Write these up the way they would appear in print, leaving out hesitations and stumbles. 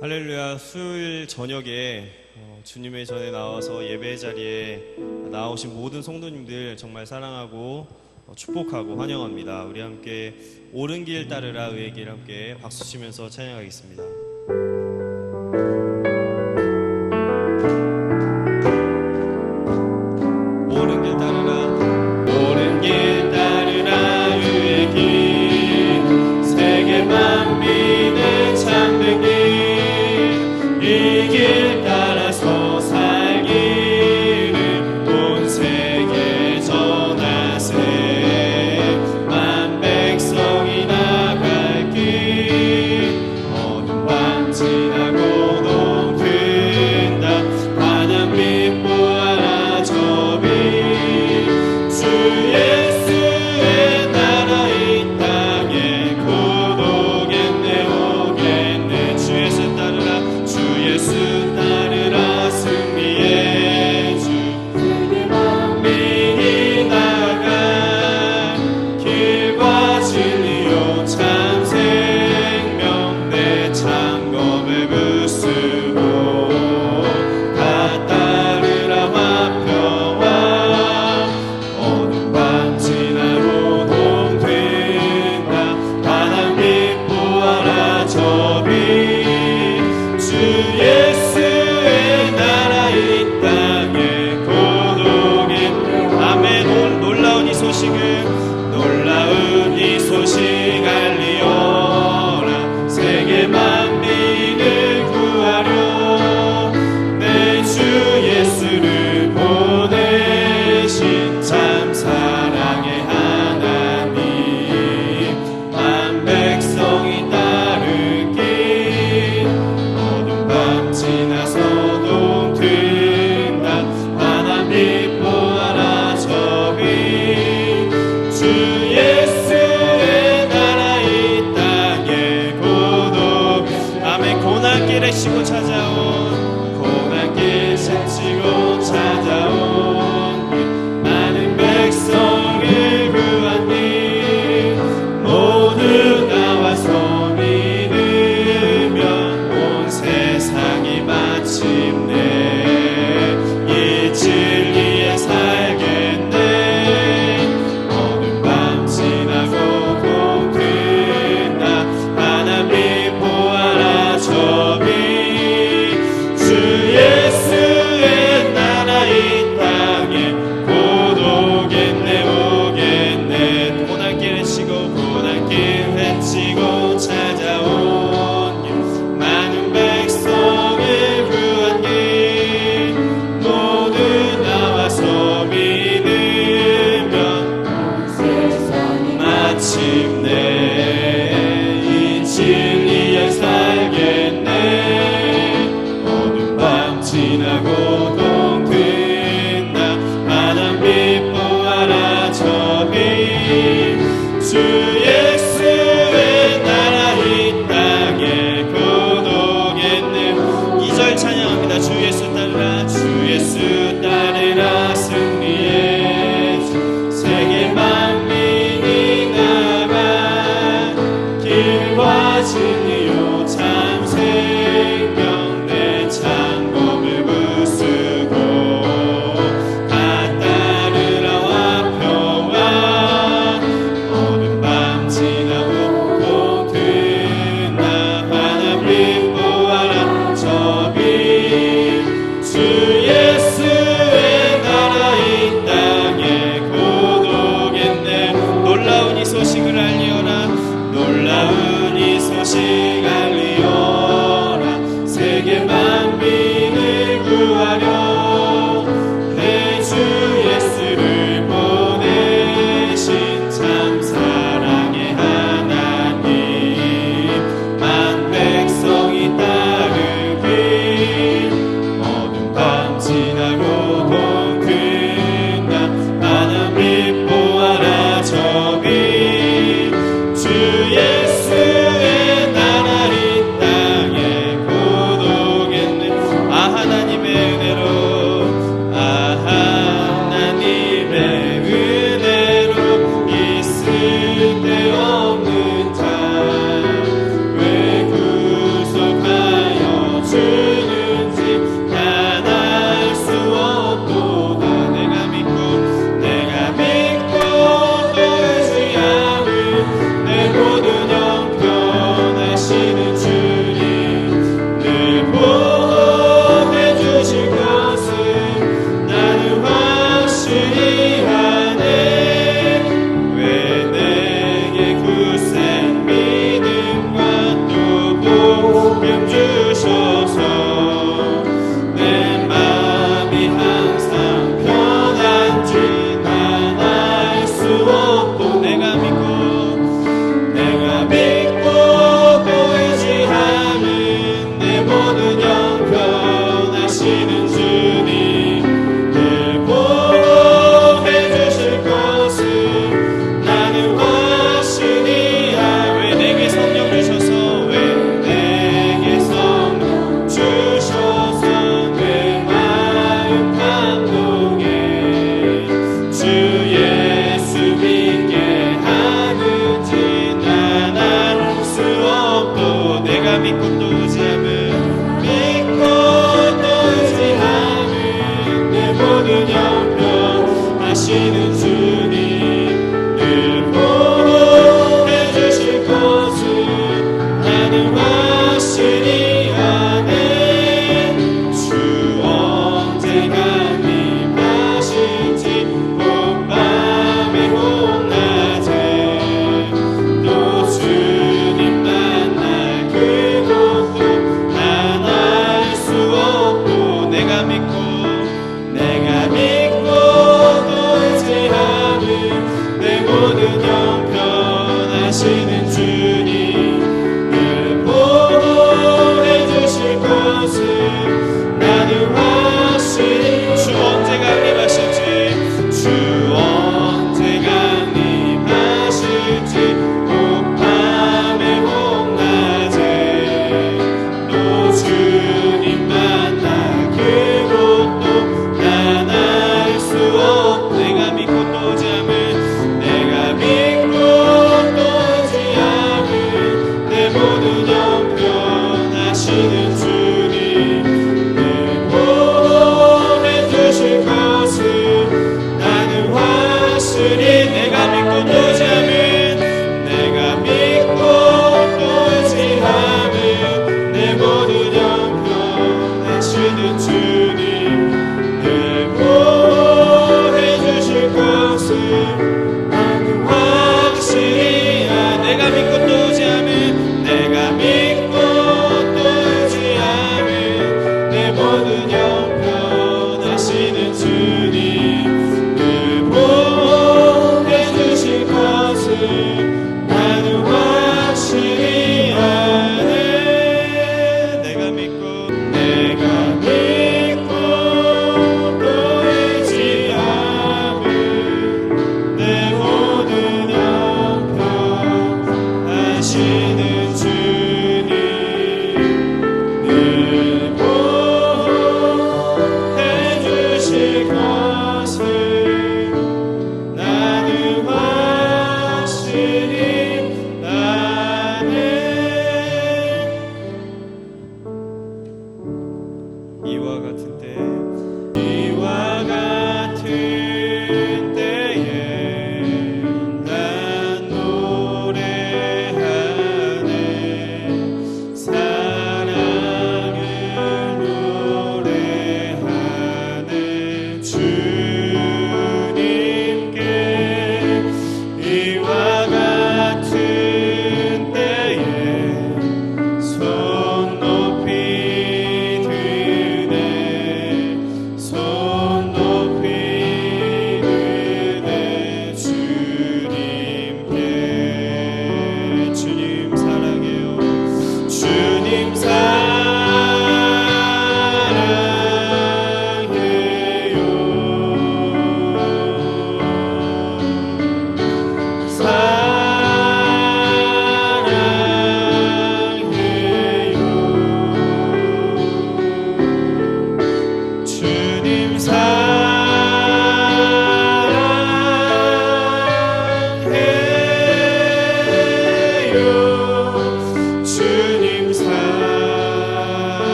할렐루야. 수요일 저녁에 주님의 전에 나와서 예배 자리에 나오신 모든 성도님들 정말 사랑하고 축복하고 환영합니다. 우리 함께 옳은 길 따르라 의의 길 함께 박수 치면서 찬양하겠습니다. 옳은 길 따르라, 옳은 길 따르라 의의 길, 세계 만민의 참된 길, 이 길 따라서 살기를 온 세계 전하세. 만 백성이 나갈 길, 어둠 밤 지나고도 든다. 환한 빛 부활아 저 빛, 보호하시는 주님 늘 보호해 주실 것을 나는 확실히 아네. 주 언제가 임하실지 밤에 홍낮에 또 주님 만날 그곳도 난 알 수 없고 내가 믿고 또 의지함은 내 모든 형편하시는 주님 늘 보호해 주실 것을 나는 확실히 주 언제가 임하실지 주 언제가 임하실지 꼭 밤에 홍낮에 또 주님 만날 그곳도 난 알 수 없 내가 믿고 또 의지함은 내가 믿고 또 의지함은 내 모든 형편하시는 주님 늘 보호해 주실 것을 나는 확실히 내가 믿고 또 의지함은 내가 믿고 또 의지함은 내 모든 형편하시는 주님 늘 보호해 주실 것을 나는 확실히 내가 믿고 또 의지함은 내가 믿고 또 의지함은 내 모든 형편하시는 주님 늘 보호해 주실 것을 나는 확실히 아네. 내가 믿고 또 의지함은 내 모든 형편하시는 주님 늘 보호해 주실 것을 나는 확실히 아네. 이와 같은 때에 난 노래하네. 사랑을 노래하네. 주님께 이와 같은 때에 손 높이 드네. 손 높이 드네. 주님께 주님 사랑해요. 주님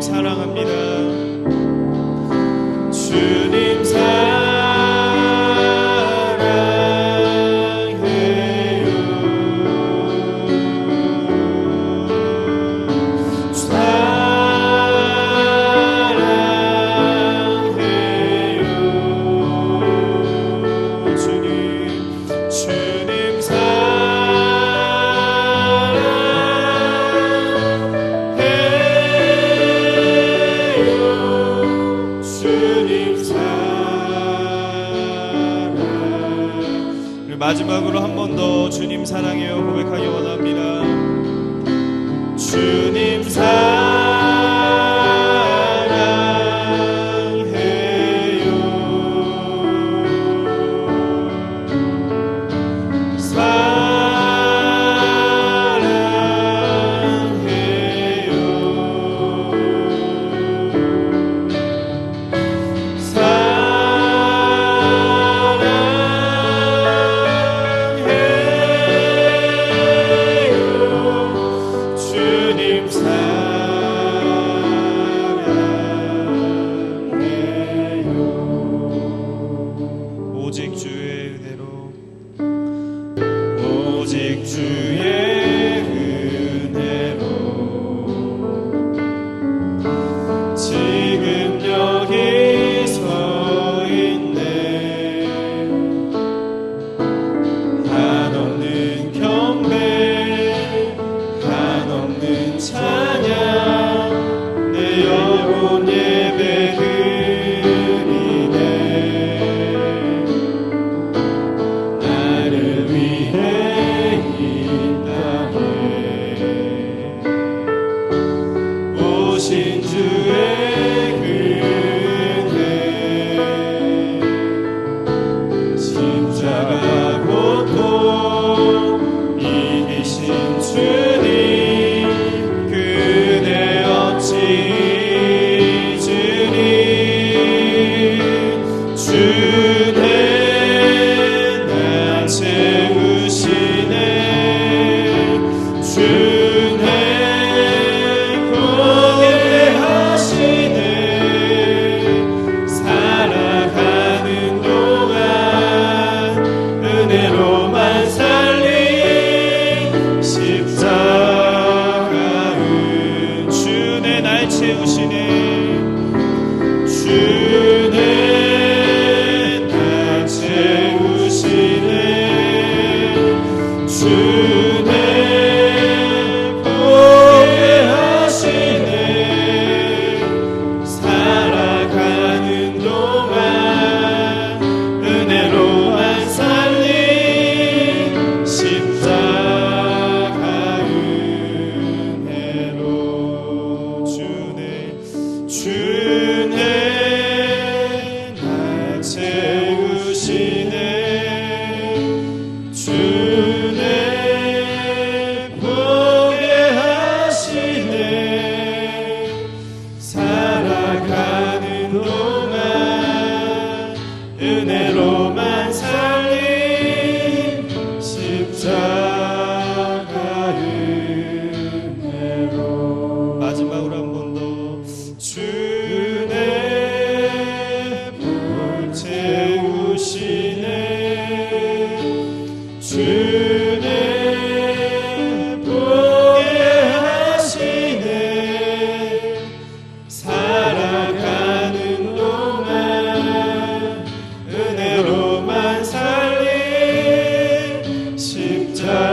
사랑합니다. 주님 마지막으로 한 번 더 주님 사랑해요 고백하기 원합니다. 주님 주님 사랑해요. 주네 날 채우시네 주네 보게 하시네 살아가는 동안 은혜로만 살림 십자가 은혜로 마지막으로 한 번 더 주네 볼 채우시네 주네 보게 하시네 살아가는 동안 은혜로만 살림 십자가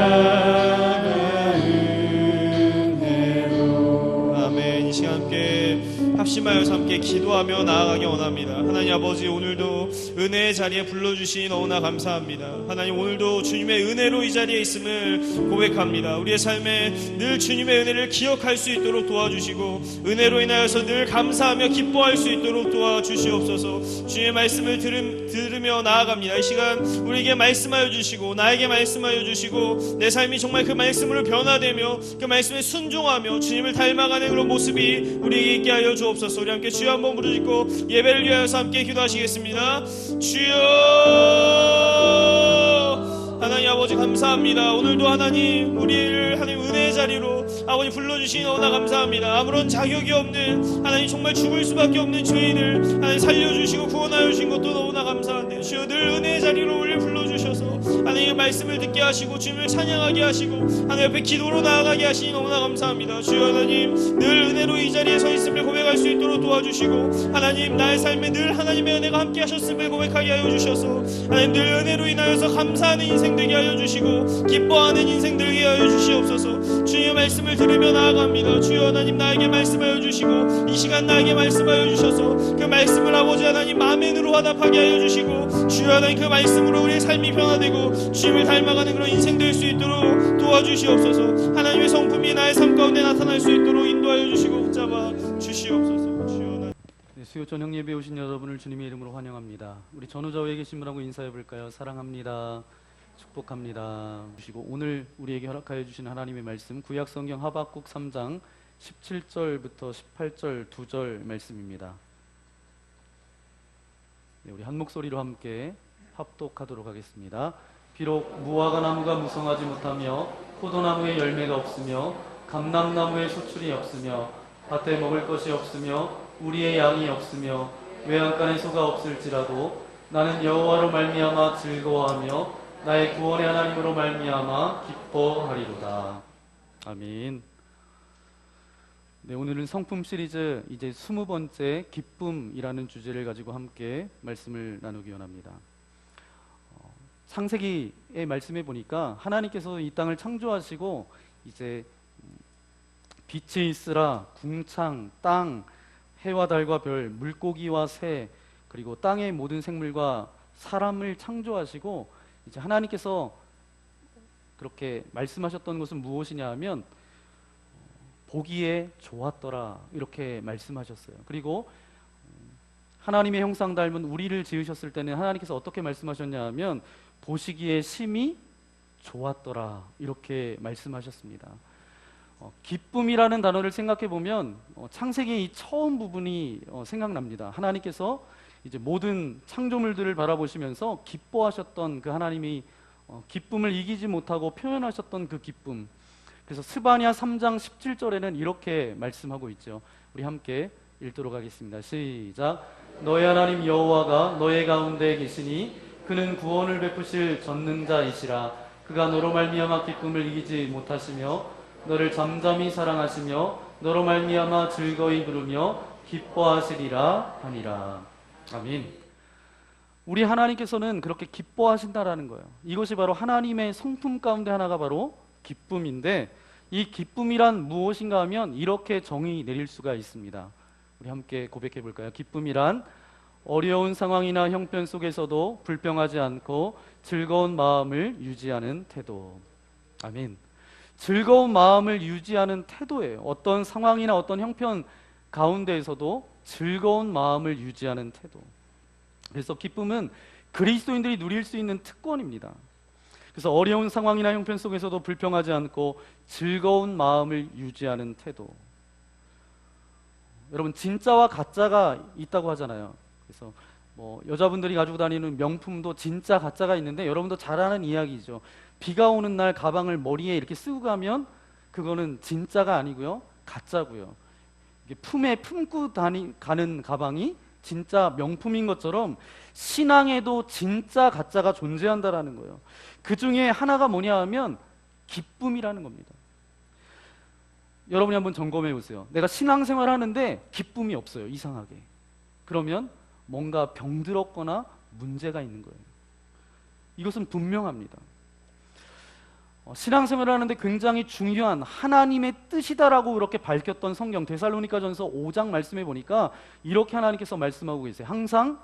은혜로. 아멘. 이 시간 함께 합심하여서 함께 기도하며 나아가기 원합니다. 하나님 아버지, 오늘도 은혜의 자리에 불러주시니 너무나 감사합니다. 하나님, 오늘도 주님의 은혜로 이 자리에 있음을 고백합니다. 우리의 삶에 늘 주님의 은혜를 기억할 수 있도록 도와주시고 은혜로 인하여서 늘 감사하며 기뻐할 수 있도록 도와주시옵소서. 주의 말씀을 들으며 나아갑니다. 이 시간 우리에게 말씀하여 주시고 나에게 말씀하여 주시고 내 삶이 정말 그 말씀으로 변화되며 그 말씀에 순종하며 주님을 닮아가는 그런 모습이 우리에게 있게 하여 주옵소서. 우리 함께 주여 한번 부르짖고 예배를 위하여서 함께 기도하시겠습니다. 주여, 하나님 아버지 감사합니다. 오늘도 하나님 우리를 하나님 은혜의 자리로 아버지 불러주시니 너무나 감사합니다. 아무런 자격이 없는 하나님 정말 죽을 수밖에 없는 죄인을 하나님 살려주시고 구원하여 주신 것도 너무나 감사한데 주여 늘 은혜의 자리로 우리를 불러주셔서 하나님의 말씀을 듣게 하시고 주님을 찬양하게 하시고 하나님 옆에 기도로 나아가게 하시니 너무나 감사합니다. 주여 하나님 늘 은혜로 이 자리에 서 있음을 고백할 수 있도록 도와주시고 하나님 나의 삶에 늘 하나님의 은혜가 함께 하셨음을 고백하게 하여 주셔서 하나님 늘 은혜로 인하여서 감사하는 인생 되게 하여 주시고 기뻐하는 인생 되게 하여 주시옵소서. 주의 말씀을 들으며 나아갑니다. 주여 하나님 나에게 말씀하여 주시고 이 시간 나에게 말씀하여 주셔서 그 말씀을 아버지 하나님 아멘으로 화답하게 하여 주시고 주여 하나님 그 말씀으로 우리의 삶이 변화되고 주님을 닮아가는 그런 인생 될 수 있도록 도와주시옵소서. 하나님의 성품이 나의 삶 가운데 나타날 수 있도록 인도하여 주시고 붙잡아 주시옵소서. 주여 하나님. 수요 저녁 예배 오신 여러분을 주님의 이름으로 환영합니다. 우리 전우좌우에 계신 분하고 인사해 볼까요? 사랑합니다. 축복합니다. 주시고 오늘 우리에게 허락하여 주신 하나님의 말씀 구약 성경 하박국 3장 17절부터 18절 2절 말씀입니다. 네, 우리 한 목소리로 함께 합독하도록 하겠습니다. 비록 무화과 나무가 무성하지 못하며 포도나무에 열매가 없으며 감람나무에 소출이 없으며 밭에 먹을 것이 없으며 우리의 양이 없으며 외양간에 소가 없을지라도 나는 여호와로 말미암아 즐거워하며 나의 구원의 하나님으로 말미암아 기뻐하리로다. 아멘. 네, 오늘은 성품 시리즈 이제 20번째 기쁨이라는 주제를 가지고 함께 말씀을 나누기 원합니다. 창세기의 말씀에 보니까 하나님께서 이 땅을 창조하시고 이제 빛이 있으라 궁창, 땅, 해와 달과 별, 물고기와 새, 그리고 땅의 모든 생물과 사람을 창조하시고 이제 하나님께서 그렇게 말씀하셨던 것은 무엇이냐 하면 보기에 좋았더라 이렇게 말씀하셨어요. 그리고 하나님의 형상 닮은 우리를 지으셨을 때는 하나님께서 어떻게 말씀하셨냐 하면 보시기에 심히 좋았더라 이렇게 말씀하셨습니다. 기쁨이라는 단어를 생각해 보면 창세기의 이 처음 부분이 생각납니다. 하나님께서 이제 모든 창조물들을 바라보시면서 기뻐하셨던 그 하나님이 기쁨을 이기지 못하고 표현하셨던 그 기쁨. 그래서 스바냐 3장 17절에는 이렇게 말씀하고 있죠. 우리 함께 읽도록 하겠습니다. 시작. 너의 하나님 여호와가 너의 가운데 계시니 그는 구원을 베푸실 전능자이시라. 그가 너로 말미암아 기쁨을 이기지 못하시며 너를 잠잠히 사랑하시며 너로 말미암아 즐거이 부르며 기뻐하시리라 하니라. 아멘. 우리 하나님께서는 그렇게 기뻐하신다라는 거예요. 이것이 바로 하나님의 성품 가운데 하나가 바로 기쁨인데 이 기쁨이란 무엇인가 하면 이렇게 정의 내릴 수가 있습니다. 우리 함께 고백해 볼까요? 기쁨이란 어려운 상황이나 형편 속에서도 불평하지 않고 즐거운 마음을 유지하는 태도. 아멘. 즐거운 마음을 유지하는 태도예요. 어떤 상황이나 어떤 형편 가운데에서도 즐거운 마음을 유지하는 태도. 그래서 기쁨은 그리스도인들이 누릴 수 있는 특권입니다. 그래서 어려운 상황이나 형편 속에서도 불평하지 않고 즐거운 마음을 유지하는 태도. 여러분, 진짜와 가짜가 있다고 하잖아요. 그래서 뭐 여자분들이 가지고 다니는 명품도 진짜 가짜가 있는데, 여러분도 잘 아는 이야기죠. 비가 오는 날 가방을 머리에 이렇게 쓰고 가면 그거는 진짜가 아니고요, 가짜고요. 이게 품에 품고 가는 가방이 진짜 명품인 것처럼 신앙에도 진짜 가짜가 존재한다라는 거예요. 그 중에 하나가 뭐냐 하면 기쁨이라는 겁니다. 여러분이 한번 점검해 보세요. 내가 신앙생활 하는데 기쁨이 없어요, 이상하게. 그러면 뭔가 병들었거나 문제가 있는 거예요. 이것은 분명합니다. 신앙생활을 하는데 굉장히 중요한 하나님의 뜻이다라고 이렇게 밝혔던 성경 데살로니가전서 5장 말씀해 보니까 이렇게 하나님께서 말씀하고 계세요. 항상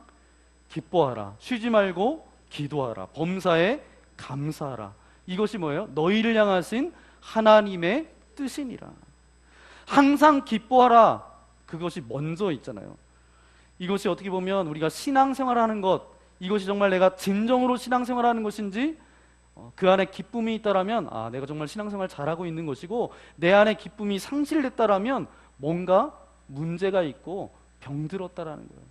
기뻐하라, 쉬지 말고 기도하라, 범사에 감사하라. 이것이 뭐예요? 너희를 향하신 하나님의 뜻이니라. 항상 기뻐하라, 그것이 먼저 있잖아요. 이것이 어떻게 보면 우리가 신앙생활하는 것, 이것이 정말 내가 진정으로 신앙생활하는 것인지, 그 안에 기쁨이 있다라면 내가 정말 신앙생활 잘하고 있는 것이고, 내 안에 기쁨이 상실됐다라면 뭔가 문제가 있고 병들었다라는 거예요.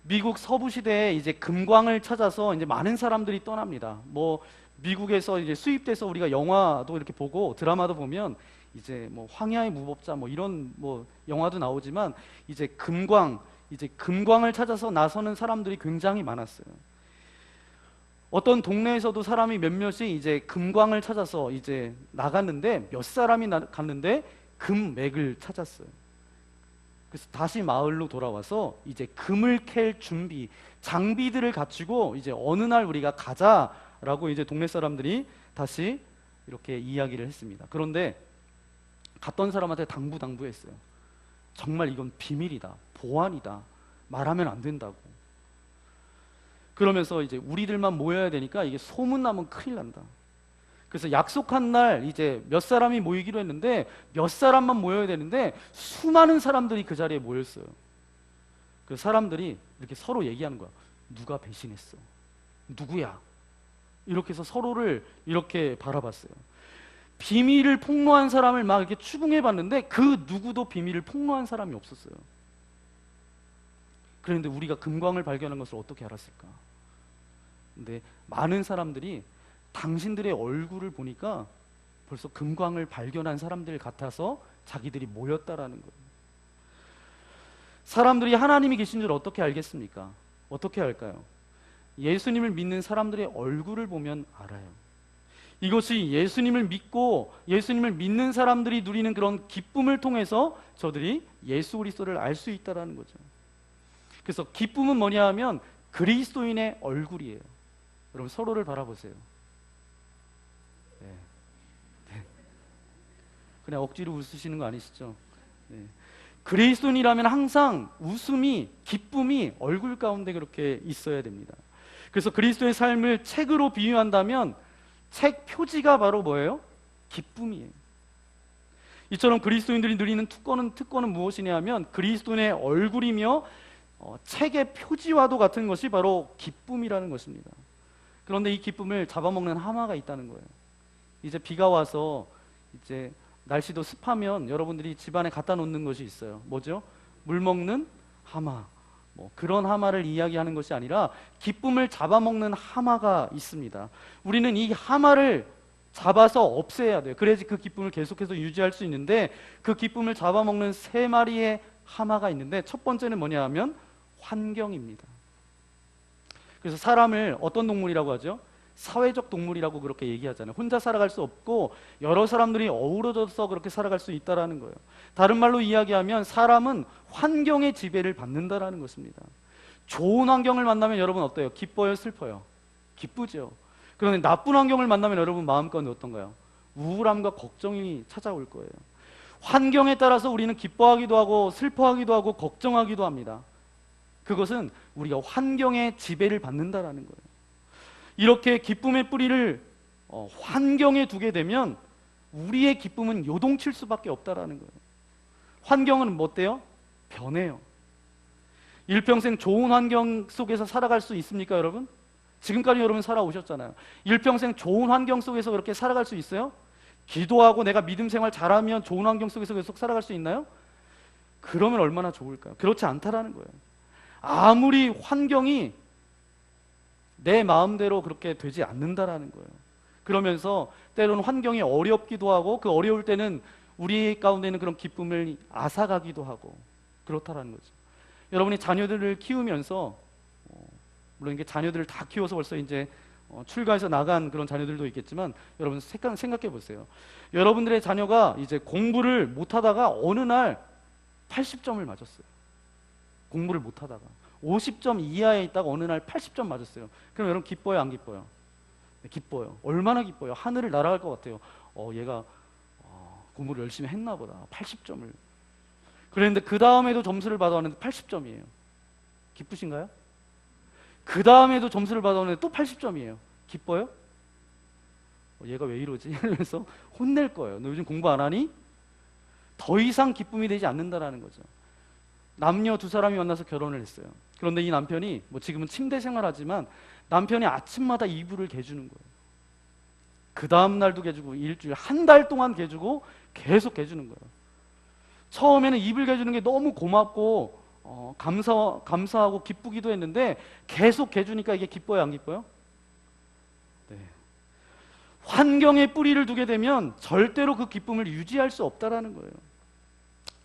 미국 서부 시대에 이제 금광을 찾아서 이제 많은 사람들이 떠납니다. 뭐 미국에서 이제 수입돼서 우리가 영화도 이렇게 보고 드라마도 보면 이제 뭐 황야의 무법자 뭐 이런 뭐 영화도 나오지만, 이제 금광을 찾아서 나서는 사람들이 굉장히 많았어요. 어떤 동네에서도 사람이 몇몇이 이제 금광을 찾아서 이제 나갔는데, 몇 사람이 갔는데 금맥을 찾았어요. 그래서 다시 마을로 돌아와서 이제 금을 캘 준비, 장비들을 갖추고 이제 어느 날 우리가 가자라고 이제 동네 사람들이 다시 이렇게 이야기를 했습니다. 그런데 갔던 사람한테 당부했어요. 정말 이건 비밀이다, 보안이다, 말하면 안 된다고. 그러면서 이제 우리들만 모여야 되니까 이게 소문나면 큰일 난다. 그래서 약속한 날 이제 몇 사람이 모이기로 했는데, 몇 사람만 모여야 되는데 수많은 사람들이 그 자리에 모였어요. 그 사람들이 이렇게 서로 얘기하는 거야. 누가 배신했어? 누구야? 이렇게 해서 서로를 이렇게 바라봤어요. 비밀을 폭로한 사람을 막 이렇게 추궁해 봤는데 그 누구도 비밀을 폭로한 사람이 없었어요. 그런데 우리가 금광을 발견한 것을 어떻게 알았을까? 근데 많은 사람들이 당신들의 얼굴을 보니까 벌써 금광을 발견한 사람들 같아서 자기들이 모였다라는 거예요. 사람들이 하나님이 계신 줄 어떻게 알겠습니까? 어떻게 할까요? 예수님을 믿는 사람들의 얼굴을 보면 알아요. 이것이 예수님을 믿고 예수님을 믿는 사람들이 누리는 그런 기쁨을 통해서 저들이 예수 그리스도를 알 수 있다라는 거죠. 그래서 기쁨은 뭐냐 하면 그리스도인의 얼굴이에요. 여러분, 서로를 바라보세요. 네. 그냥 억지로 웃으시는 거 아니시죠? 네. 그리스도인이라면 항상 웃음이, 기쁨이 얼굴 가운데 그렇게 있어야 됩니다. 그래서 그리스도의 삶을 책으로 비유한다면 책 표지가 바로 뭐예요? 기쁨이에요. 이처럼 그리스도인들이 누리는 특권은 무엇이냐 하면 그리스도인의 얼굴이며 책의 표지와도 같은 것이 바로 기쁨이라는 것입니다. 그런데 이 기쁨을 잡아먹는 하마가 있다는 거예요. 이제 비가 와서 이제 날씨도 습하면 여러분들이 집안에 갖다 놓는 것이 있어요. 뭐죠? 물 먹는 하마. 뭐 그런 하마를 이야기하는 것이 아니라 기쁨을 잡아먹는 하마가 있습니다. 우리는 이 하마를 잡아서 없애야 돼요. 그래야지 그 기쁨을 계속해서 유지할 수 있는데, 그 기쁨을 잡아먹는 3마리의 하마가 있는데, 첫 번째는 뭐냐 하면 환경입니다. 그래서 사람을 어떤 동물이라고 하죠? 사회적 동물이라고 그렇게 얘기하잖아요. 혼자 살아갈 수 없고 여러 사람들이 어우러져서 그렇게 살아갈 수 있다라는 거예요. 다른 말로 이야기하면 사람은 환경의 지배를 받는다라는 것입니다. 좋은 환경을 만나면 여러분 어때요? 기뻐요? 슬퍼요? 기쁘죠. 그런데 나쁜 환경을 만나면 여러분 마음 가운데 어떤가요? 우울함과 걱정이 찾아올 거예요. 환경에 따라서 우리는 기뻐하기도 하고 슬퍼하기도 하고 걱정하기도 합니다. 그것은 우리가 환경의 지배를 받는다라는 거예요. 이렇게 기쁨의 뿌리를 환경에 두게 되면 우리의 기쁨은 요동칠 수밖에 없다라는 거예요. 환경은 뭐 어때요? 변해요. 일평생 좋은 환경 속에서 살아갈 수 있습니까, 여러분? 지금까지 여러분 살아오셨잖아요. 일평생 좋은 환경 속에서 그렇게 살아갈 수 있어요? 기도하고 내가 믿음 생활 잘하면 좋은 환경 속에서 계속 살아갈 수 있나요? 그러면 얼마나 좋을까요? 그렇지 않다라는 거예요. 아무리 환경이 내 마음대로 그렇게 되지 않는다라는 거예요. 그러면서 때로는 환경이 어렵기도 하고 그 어려울 때는 우리 가운데 있는 그런 기쁨을 앗아가기도 하고 그렇다라는 거죠. 여러분이 자녀들을 키우면서 물론 이게 자녀들을 다 키워서 벌써 이제 출가해서 나간 그런 자녀들도 있겠지만 여러분 생각해 보세요. 여러분들의 자녀가 이제 공부를 못하다가 어느 날 80점을 맞았어요. 공부를 못하다가 50점 이하에 있다가 어느 날 80점 맞았어요. 그럼 여러분 기뻐요, 안 기뻐요? 네, 기뻐요. 얼마나 기뻐요? 하늘을 날아갈 것 같아요. 얘가 공부를 열심히 했나 보다. 80점을. 그랬는데 그 다음에도 점수를 받아왔는데 80점이에요. 기쁘신가요? 그 다음에도 점수를 받아왔는데 또 80점이에요. 기뻐요? 얘가 왜 이러지? 이러면서 혼낼 거예요. 너 요즘 공부 안 하니? 더 이상 기쁨이 되지 않는다라는 거죠. 남녀 두 사람이 만나서 결혼을 했어요. 그런데 이 남편이 지금은 침대 생활하지만 남편이 아침마다 이불을 개주는 거예요. 그 다음 날도 개주고 일주일 한 달 동안 개주고 계속 개주는 거예요. 처음에는 이불 개주는 게 너무 고맙고 감사하고 기쁘기도 했는데 계속 개주니까 이게 기뻐요, 안 기뻐요? 네. 환경에 뿌리를 두게 되면 절대로 그 기쁨을 유지할 수 없다라는 거예요.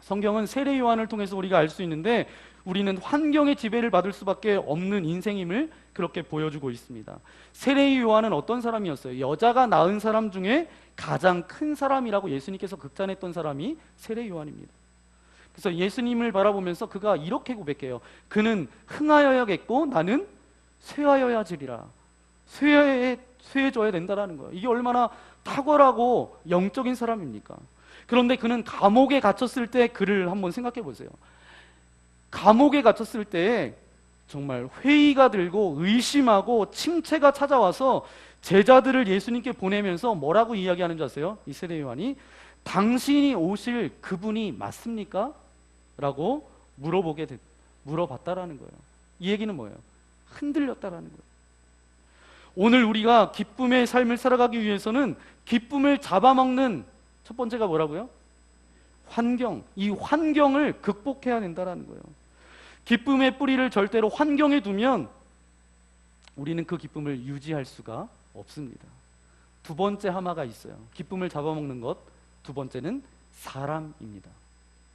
성경은 세례 요한을 통해서 우리가 알 수 있는데 우리는 환경의 지배를 받을 수밖에 없는 인생임을 그렇게 보여주고 있습니다. 세례 요한은 어떤 사람이었어요? 여자가 낳은 사람 중에 가장 큰 사람이라고 예수님께서 극찬했던 사람이 세례 요한입니다. 그래서 예수님을 바라보면서 그가 이렇게 고백해요. 그는 흥하여야겠고 나는 쇠하여야지리라. 쇠해져야 된다라는 거예요. 이게 얼마나 탁월하고 영적인 사람입니까? 그런데 그는 감옥에 갇혔을 때 그를 한번 생각해 보세요. 감옥에 갇혔을 때 정말 회의가 들고 의심하고 침체가 찾아와서 제자들을 예수님께 보내면서 뭐라고 이야기하는 줄 아세요? 이 세례 요한이 당신이 오실 그분이 맞습니까? 라고 물어봤다라는 거예요. 이 얘기는 뭐예요? 흔들렸다라는 거예요. 오늘 우리가 기쁨의 삶을 살아가기 위해서는 기쁨을 잡아먹는 첫 번째가 뭐라고요? 환경. 이 환경을 극복해야 된다는 거예요. 기쁨의 뿌리를 절대로 환경에 두면 우리는 그 기쁨을 유지할 수가 없습니다. 두 번째 하마가 있어요. 기쁨을 잡아먹는 것. 두 번째는 사람입니다.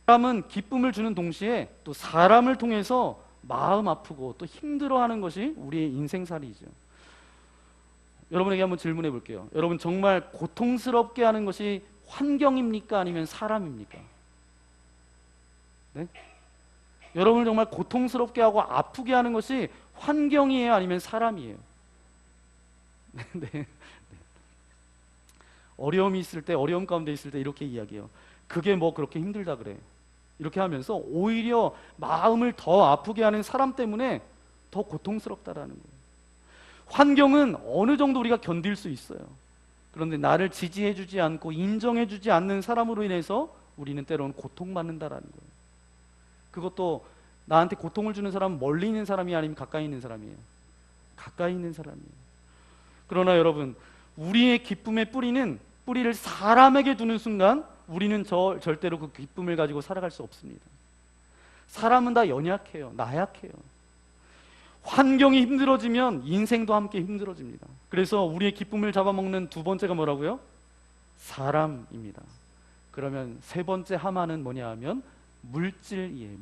사람은 기쁨을 주는 동시에 또 사람을 통해서 마음 아프고 또 힘들어하는 것이 우리의 인생살이죠. 여러분에게 한번 질문해 볼게요. 여러분 정말 고통스럽게 하는 것이 환경입니까? 아니면 사람입니까? 네? 여러분을 정말 고통스럽게 하고 아프게 하는 것이 환경이에요? 아니면 사람이에요? 네. 어려움이 있을 때, 어려움 가운데 있을 때 이렇게 이야기해요. 그게 뭐 그렇게 힘들다 그래. 이렇게 하면서 오히려 마음을 더 아프게 하는 사람 때문에 더 고통스럽다라는 거예요. 환경은 어느 정도 우리가 견딜 수 있어요. 그런데 나를 지지해주지 않고 인정해주지 않는 사람으로 인해서 우리는 때로는 고통받는다라는 거예요. 그것도 나한테 고통을 주는 사람은 멀리 있는 사람이 아니면 가까이 있는 사람이에요. 가까이 있는 사람이에요. 그러나 여러분, 우리의 기쁨의 뿌리를 사람에게 두는 순간 우리는 절대로 그 기쁨을 가지고 살아갈 수 없습니다. 사람은 다 연약해요. 나약해요. 환경이 힘들어지면 인생도 함께 힘들어집니다. 그래서 우리의 기쁨을 잡아먹는 두 번째가 뭐라고요? 사람입니다. 그러면 세 번째 하마는 뭐냐 하면 물질이에요.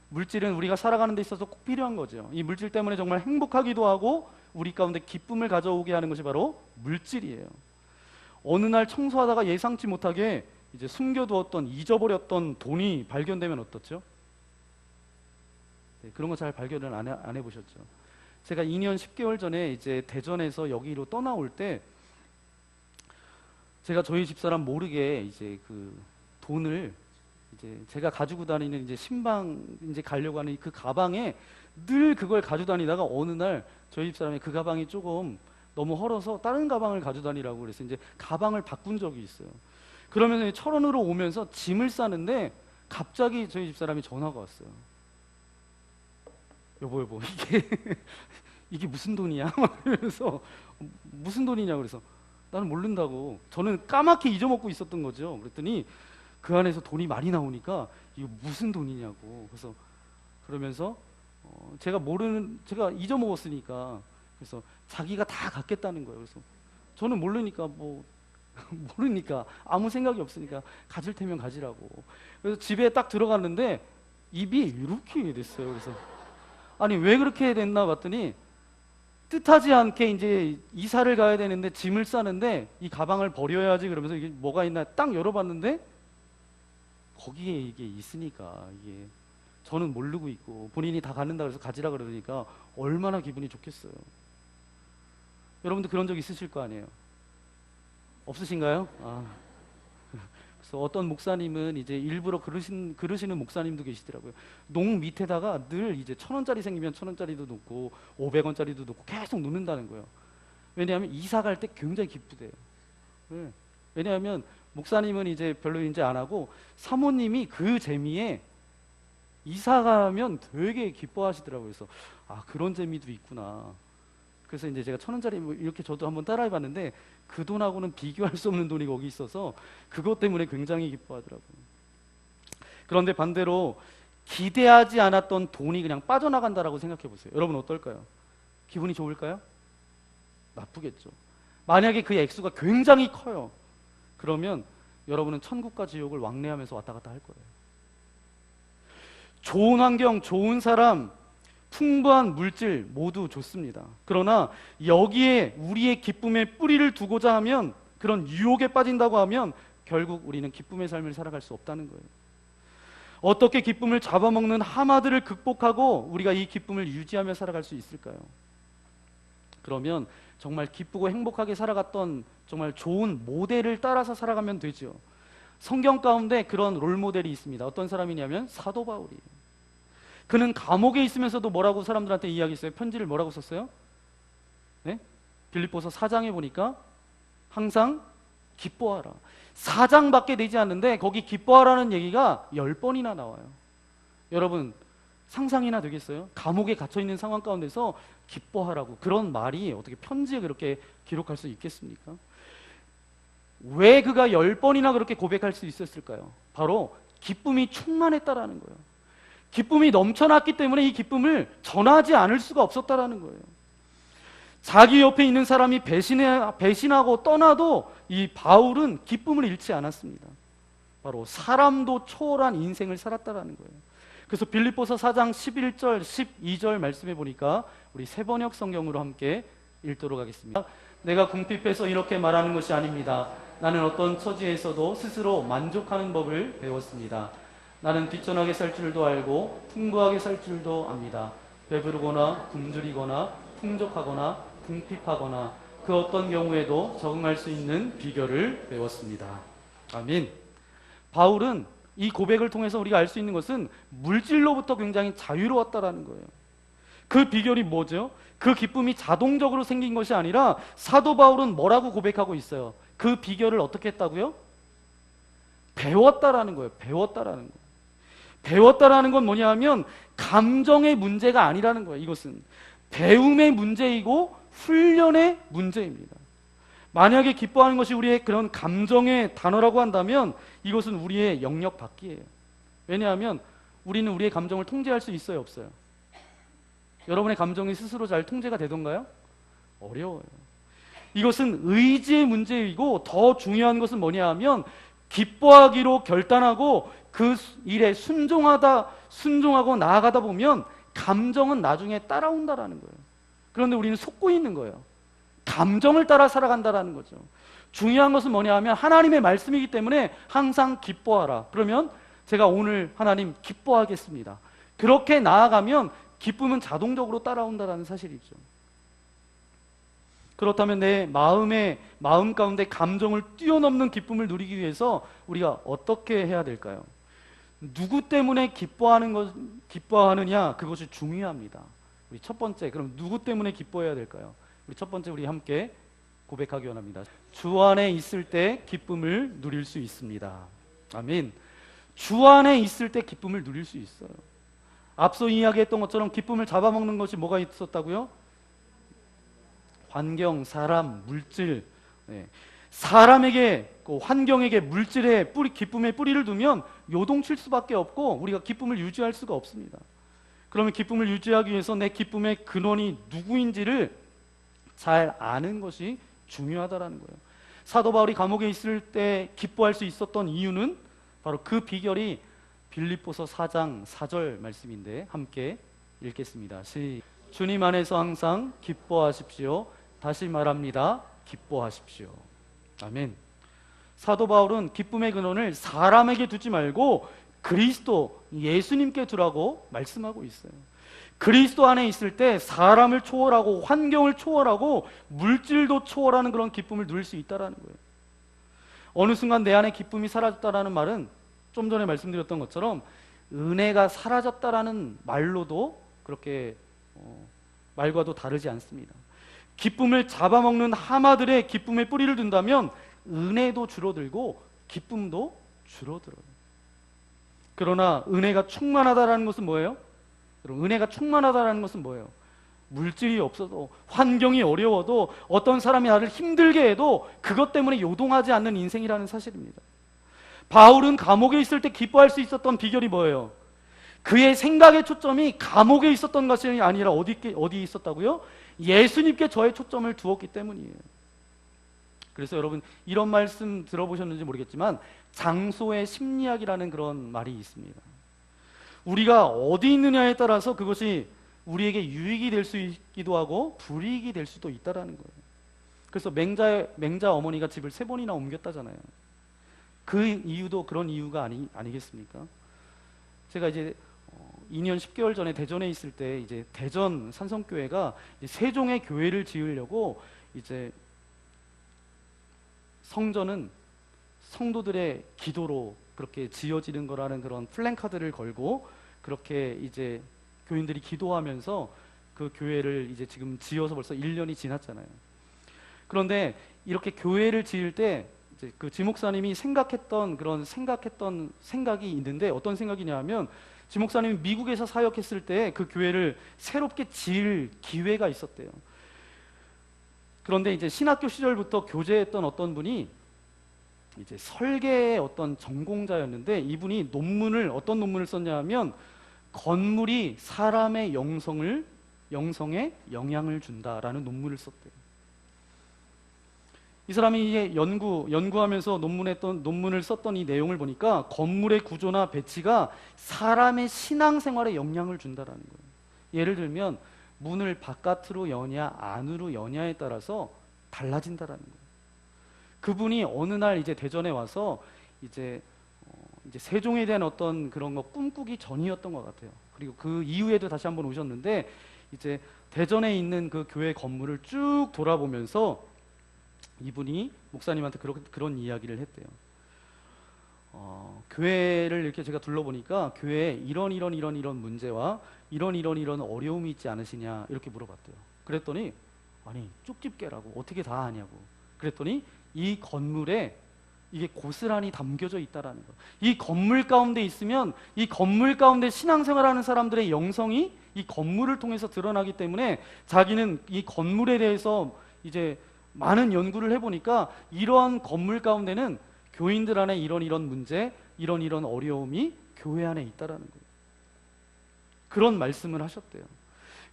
물질은 우리가 살아가는 데 있어서 꼭 필요한 거죠. 이 물질 때문에 정말 행복하기도 하고 우리 가운데 기쁨을 가져오게 하는 것이 바로 물질이에요. 어느 날 청소하다가 예상치 못하게 이제 숨겨두었던, 잊어버렸던 돈이 발견되면 어떻죠? 네, 그런 거 잘 발견을 안 해보셨죠? 제가 2년 10개월 전에 이제 대전에서 여기로 떠나올 때 제가 저희 집사람 모르게 이제 그 돈을 이제 제가 가지고 다니는 이제 신방 이제 가려고 하는 그 가방에 늘 그걸 가지고 다니다가 어느 날 저희 집사람이 그 가방이 조금 너무 헐어서 다른 가방을 가지고 다니라고 그래서 이제 가방을 바꾼 적이 있어요. 그러면서 철원으로 오면서 짐을 싸는데 갑자기 저희 집사람이 전화가 왔어요. 여보 이게 이게 무슨 돈이야? 막 이러면서 무슨 돈이냐 그래서 나는 모른다고. 저는 까맣게 잊어먹고 있었던 거죠. 그랬더니 그 안에서 돈이 많이 나오니까 이거 무슨 돈이냐고. 그래서 그러면서 제가 잊어먹었으니까 그래서 자기가 다 갖겠다는 거예요. 그래서 저는 모르니까 모르니까 아무 생각이 없으니까 가질 테면 가지라고. 그래서 집에 딱 들어갔는데 입이 이렇게 됐어요. 그래서 아니 왜 그렇게 됐나 봤더니 뜻하지 않게 이제 이사를 가야 되는데 짐을 싸는데 이 가방을 버려야지 그러면서 이게 뭐가 있나 딱 열어봤는데 거기에 이게 있으니까 이게 저는 모르고 있고 본인이 다 갖는다 그래서 가지라 그러니까 얼마나 기분이 좋겠어요. 여러분도 그런 적 있으실 거 아니에요? 없으신가요? 그래서 어떤 목사님은 이제 일부러 그러시는 목사님도 계시더라고요. 농 밑에다가 늘 이제 1,000원짜리 생기면 1,000원짜리도 놓고 500원짜리도 놓고 계속 놓는다는 거예요. 왜냐하면 이사 갈 때 굉장히 기쁘대요. 네. 왜냐하면 목사님은 이제 별로 이제 안 하고 사모님이 그 재미에 이사 가면 되게 기뻐하시더라고요. 그래서 그런 재미도 있구나. 그래서 이제 제가 1,000원짜리 이렇게 저도 한번 따라해봤는데 그 돈하고는 비교할 수 없는 돈이 거기 있어서 그것 때문에 굉장히 기뻐하더라고요. 그런데 반대로 기대하지 않았던 돈이 그냥 빠져나간다라고 생각해 보세요. 여러분 어떨까요? 기분이 좋을까요? 나쁘겠죠. 만약에 그 액수가 굉장히 커요. 그러면 여러분은 천국과 지옥을 왕래하면서 왔다 갔다 할 거예요. 좋은 환경, 좋은 사람, 풍부한 물질 모두 좋습니다. 그러나 여기에 우리의 기쁨의 뿌리를 두고자 하면, 그런 유혹에 빠진다고 하면 결국 우리는 기쁨의 삶을 살아갈 수 없다는 거예요. 어떻게 기쁨을 잡아먹는 하마들을 극복하고 우리가 이 기쁨을 유지하며 살아갈 수 있을까요? 그러면 정말 기쁘고 행복하게 살아갔던 정말 좋은 모델을 따라서 살아가면 되죠. 성경 가운데 그런 롤모델이 있습니다. 어떤 사람이냐면 사도 바울이에요. 그는 감옥에 있으면서도 뭐라고 사람들한테 이야기했어요? 편지를 뭐라고 썼어요? 네? 빌립보서 4장에 보니까 항상 기뻐하라. 4장밖에 되지 않는데 거기 기뻐하라는 얘기가 10번이나 나와요. 여러분 상상이나 되겠어요? 감옥에 갇혀있는 상황 가운데서 기뻐하라고 그런 말이 어떻게 편지에 그렇게 기록할 수 있겠습니까? 왜 그가 10번이나 그렇게 고백할 수 있었을까요? 바로 기쁨이 충만했다라는 거예요. 기쁨이 넘쳐났기 때문에 이 기쁨을 전하지 않을 수가 없었다라는 거예요. 자기 옆에 있는 사람이 배신하고 떠나도 이 바울은 기쁨을 잃지 않았습니다. 바로 사람도 초월한 인생을 살았다라는 거예요. 그래서 빌립보서 4장 11절, 12절 말씀해 보니까 우리 새번역 성경으로 함께 읽도록 하겠습니다. 내가 궁핍해서 이렇게 말하는 것이 아닙니다. 나는 어떤 처지에서도 스스로 만족하는 법을 배웠습니다. 나는 뒷전하게 살 줄도 알고 풍부하게 살 줄도 압니다. 배부르거나 굶주리거나 풍족하거나 궁핍하거나 그 어떤 경우에도 적응할 수 있는 비결을 배웠습니다. 아멘. 바울은 이 고백을 통해서 우리가 알 수 있는 것은 물질로부터 굉장히 자유로웠다라는 거예요. 그 비결이 뭐죠? 그 기쁨이 자동적으로 생긴 것이 아니라 사도 바울은 뭐라고 고백하고 있어요? 그 비결을 어떻게 했다고요? 배웠다라는 거예요. 배웠다라는 거예요. 배웠다라는 건 뭐냐 하면 감정의 문제가 아니라는 거예요. 이것은 배움의 문제이고 훈련의 문제입니다. 만약에 기뻐하는 것이 우리의 그런 감정의 단어라고 한다면 이것은 우리의 영역 밖이에요. 왜냐하면 우리는 우리의 감정을 통제할 수 있어요, 없어요? 여러분의 감정이 스스로 잘 통제가 되던가요? 어려워요. 이것은 의지의 문제이고 더 중요한 것은 뭐냐 하면 기뻐하기로 결단하고 그 일에 순종하고 나아가다 보면 감정은 나중에 따라온다라는 거예요. 그런데 우리는 속고 있는 거예요. 감정을 따라 살아간다라는 거죠. 중요한 것은 뭐냐 하면 하나님의 말씀이기 때문에 항상 기뻐하라. 그러면 제가 오늘 하나님 기뻐하겠습니다. 그렇게 나아가면 기쁨은 자동적으로 따라온다라는 사실이죠. 그렇다면 내 마음 가운데 감정을 뛰어넘는 기쁨을 누리기 위해서 우리가 어떻게 해야 될까요? 누구 때문에 기뻐하느냐, 그것이 중요합니다. 우리 첫 번째, 그럼 누구 때문에 기뻐해야 될까요? 우리 첫 번째 우리 함께 고백하기 원합니다. 주 안에 있을 때 기쁨을 누릴 수 있습니다. 아멘. 주 안에 있을 때 기쁨을 누릴 수 있어요. 앞서 이야기했던 것처럼 기쁨을 잡아먹는 것이 뭐가 있었다고요? 환경, 사람, 물질. 네. 사람에게, 환경에게, 물질에 기쁨의 뿌리를 두면 요동칠 수밖에 없고 우리가 기쁨을 유지할 수가 없습니다. 그러면 기쁨을 유지하기 위해서 내 기쁨의 근원이 누구인지를 잘 아는 것이 중요하다라는 거예요. 사도 바울이 감옥에 있을 때 기뻐할 수 있었던 이유는 바로 그 비결이 빌립보서 4장 4절 말씀인데 함께 읽겠습니다. 주님 안에서 항상 기뻐하십시오. 다시 말합니다. 기뻐하십시오. 아멘. 사도 바울은 기쁨의 근원을 사람에게 두지 말고 그리스도 예수님께 두라고 말씀하고 있어요. 그리스도 안에 있을 때 사람을 초월하고 환경을 초월하고 물질도 초월하는 그런 기쁨을 누릴 수 있다는 거예요. 어느 순간 내 안에 기쁨이 사라졌다는 말은 좀 전에 말씀드렸던 것처럼 은혜가 사라졌다라는 말로도 그렇게 말과도 다르지 않습니다. 기쁨을 잡아먹는 하마들의 기쁨의 뿌리를 둔다면 은혜도 줄어들고 기쁨도 줄어들어요. 그러나 은혜가 충만하다라는 것은 뭐예요? 여러분, 은혜가 충만하다라는 것은 뭐예요? 물질이 없어도 환경이 어려워도 어떤 사람이 나를 힘들게 해도 그것 때문에 요동하지 않는 인생이라는 사실입니다. 바울은 감옥에 있을 때 기뻐할 수 있었던 비결이 뭐예요? 그의 생각의 초점이 감옥에 있었던 것이 아니라 어디 있었다고요? 예수님께 저의 초점을 두었기 때문이에요. 그래서 여러분 이런 말씀 들어보셨는지 모르겠지만 장소의 심리학이라는 그런 말이 있습니다. 우리가 어디 있느냐에 따라서 그것이 우리에게 유익이 될 수 있기도 하고 불이익이 될 수도 있다라는 거예요. 그래서 맹자 어머니가 집을 3번이나 옮겼다잖아요. 그 이유도 그런 이유가 아니겠습니까? 제가 이제 2년 10개월 전에 대전에 있을 때 이제 대전 산성교회가 세종의 교회를 지으려고 이제 성전은 성도들의 기도로 그렇게 지어지는 거라는 그런 플랜카드를 걸고 그렇게 이제 교인들이 기도하면서 그 교회를 이제 지금 지어서 벌써 1년이 지났잖아요. 그런데 이렇게 교회를 지을 때 이제 그 지목사님이 생각했던 생각이 있는데 어떤 생각이냐면 지목사님이 미국에서 사역했을 때 그 교회를 새롭게 지을 기회가 있었대요. 그런데 이제 신학교 시절부터 교제했던 어떤 분이 이제 설계의 어떤 전공자였는데 이분이 어떤 논문을 썼냐면 건물이 사람의 영성에 영향을 준다라는 논문을 썼대요. 이 사람이 이게 연구하면서 논문을 썼던 이 내용을 보니까 건물의 구조나 배치가 사람의 신앙생활에 영향을 준다라는 거예요. 예를 들면 문을 바깥으로 여냐 안으로 여냐에 따라서 달라진다라는 거예요. 그분이 어느 날 이제 대전에 와서 이제 세종에 대한 어떤 그런 거 꿈꾸기 전이었던 것 같아요. 그리고 그 이후에도 다시 한번 오셨는데 이제 대전에 있는 그 교회 건물을 쭉 돌아보면서 이분이 목사님한테 그런 이야기를 했대요. 교회를 이렇게 제가 둘러보니까 교회에 이런 문제와 이런 어려움이 있지 않으시냐 이렇게 물어봤대요. 그랬더니 아니 쪽집게라고 어떻게 다 아냐고. 그랬더니 이 건물에 이게 고스란히 담겨져 있다라는 거. 이 건물 가운데 있으면 이 건물 가운데 신앙생활하는 사람들의 영성이 이 건물을 통해서 드러나기 때문에 자기는 이 건물에 대해서 이제 많은 연구를 해보니까 이러한 건물 가운데는 교인들 안에 이런 문제, 이런 어려움이 교회 안에 있다라는 거예요. 그런 말씀을 하셨대요.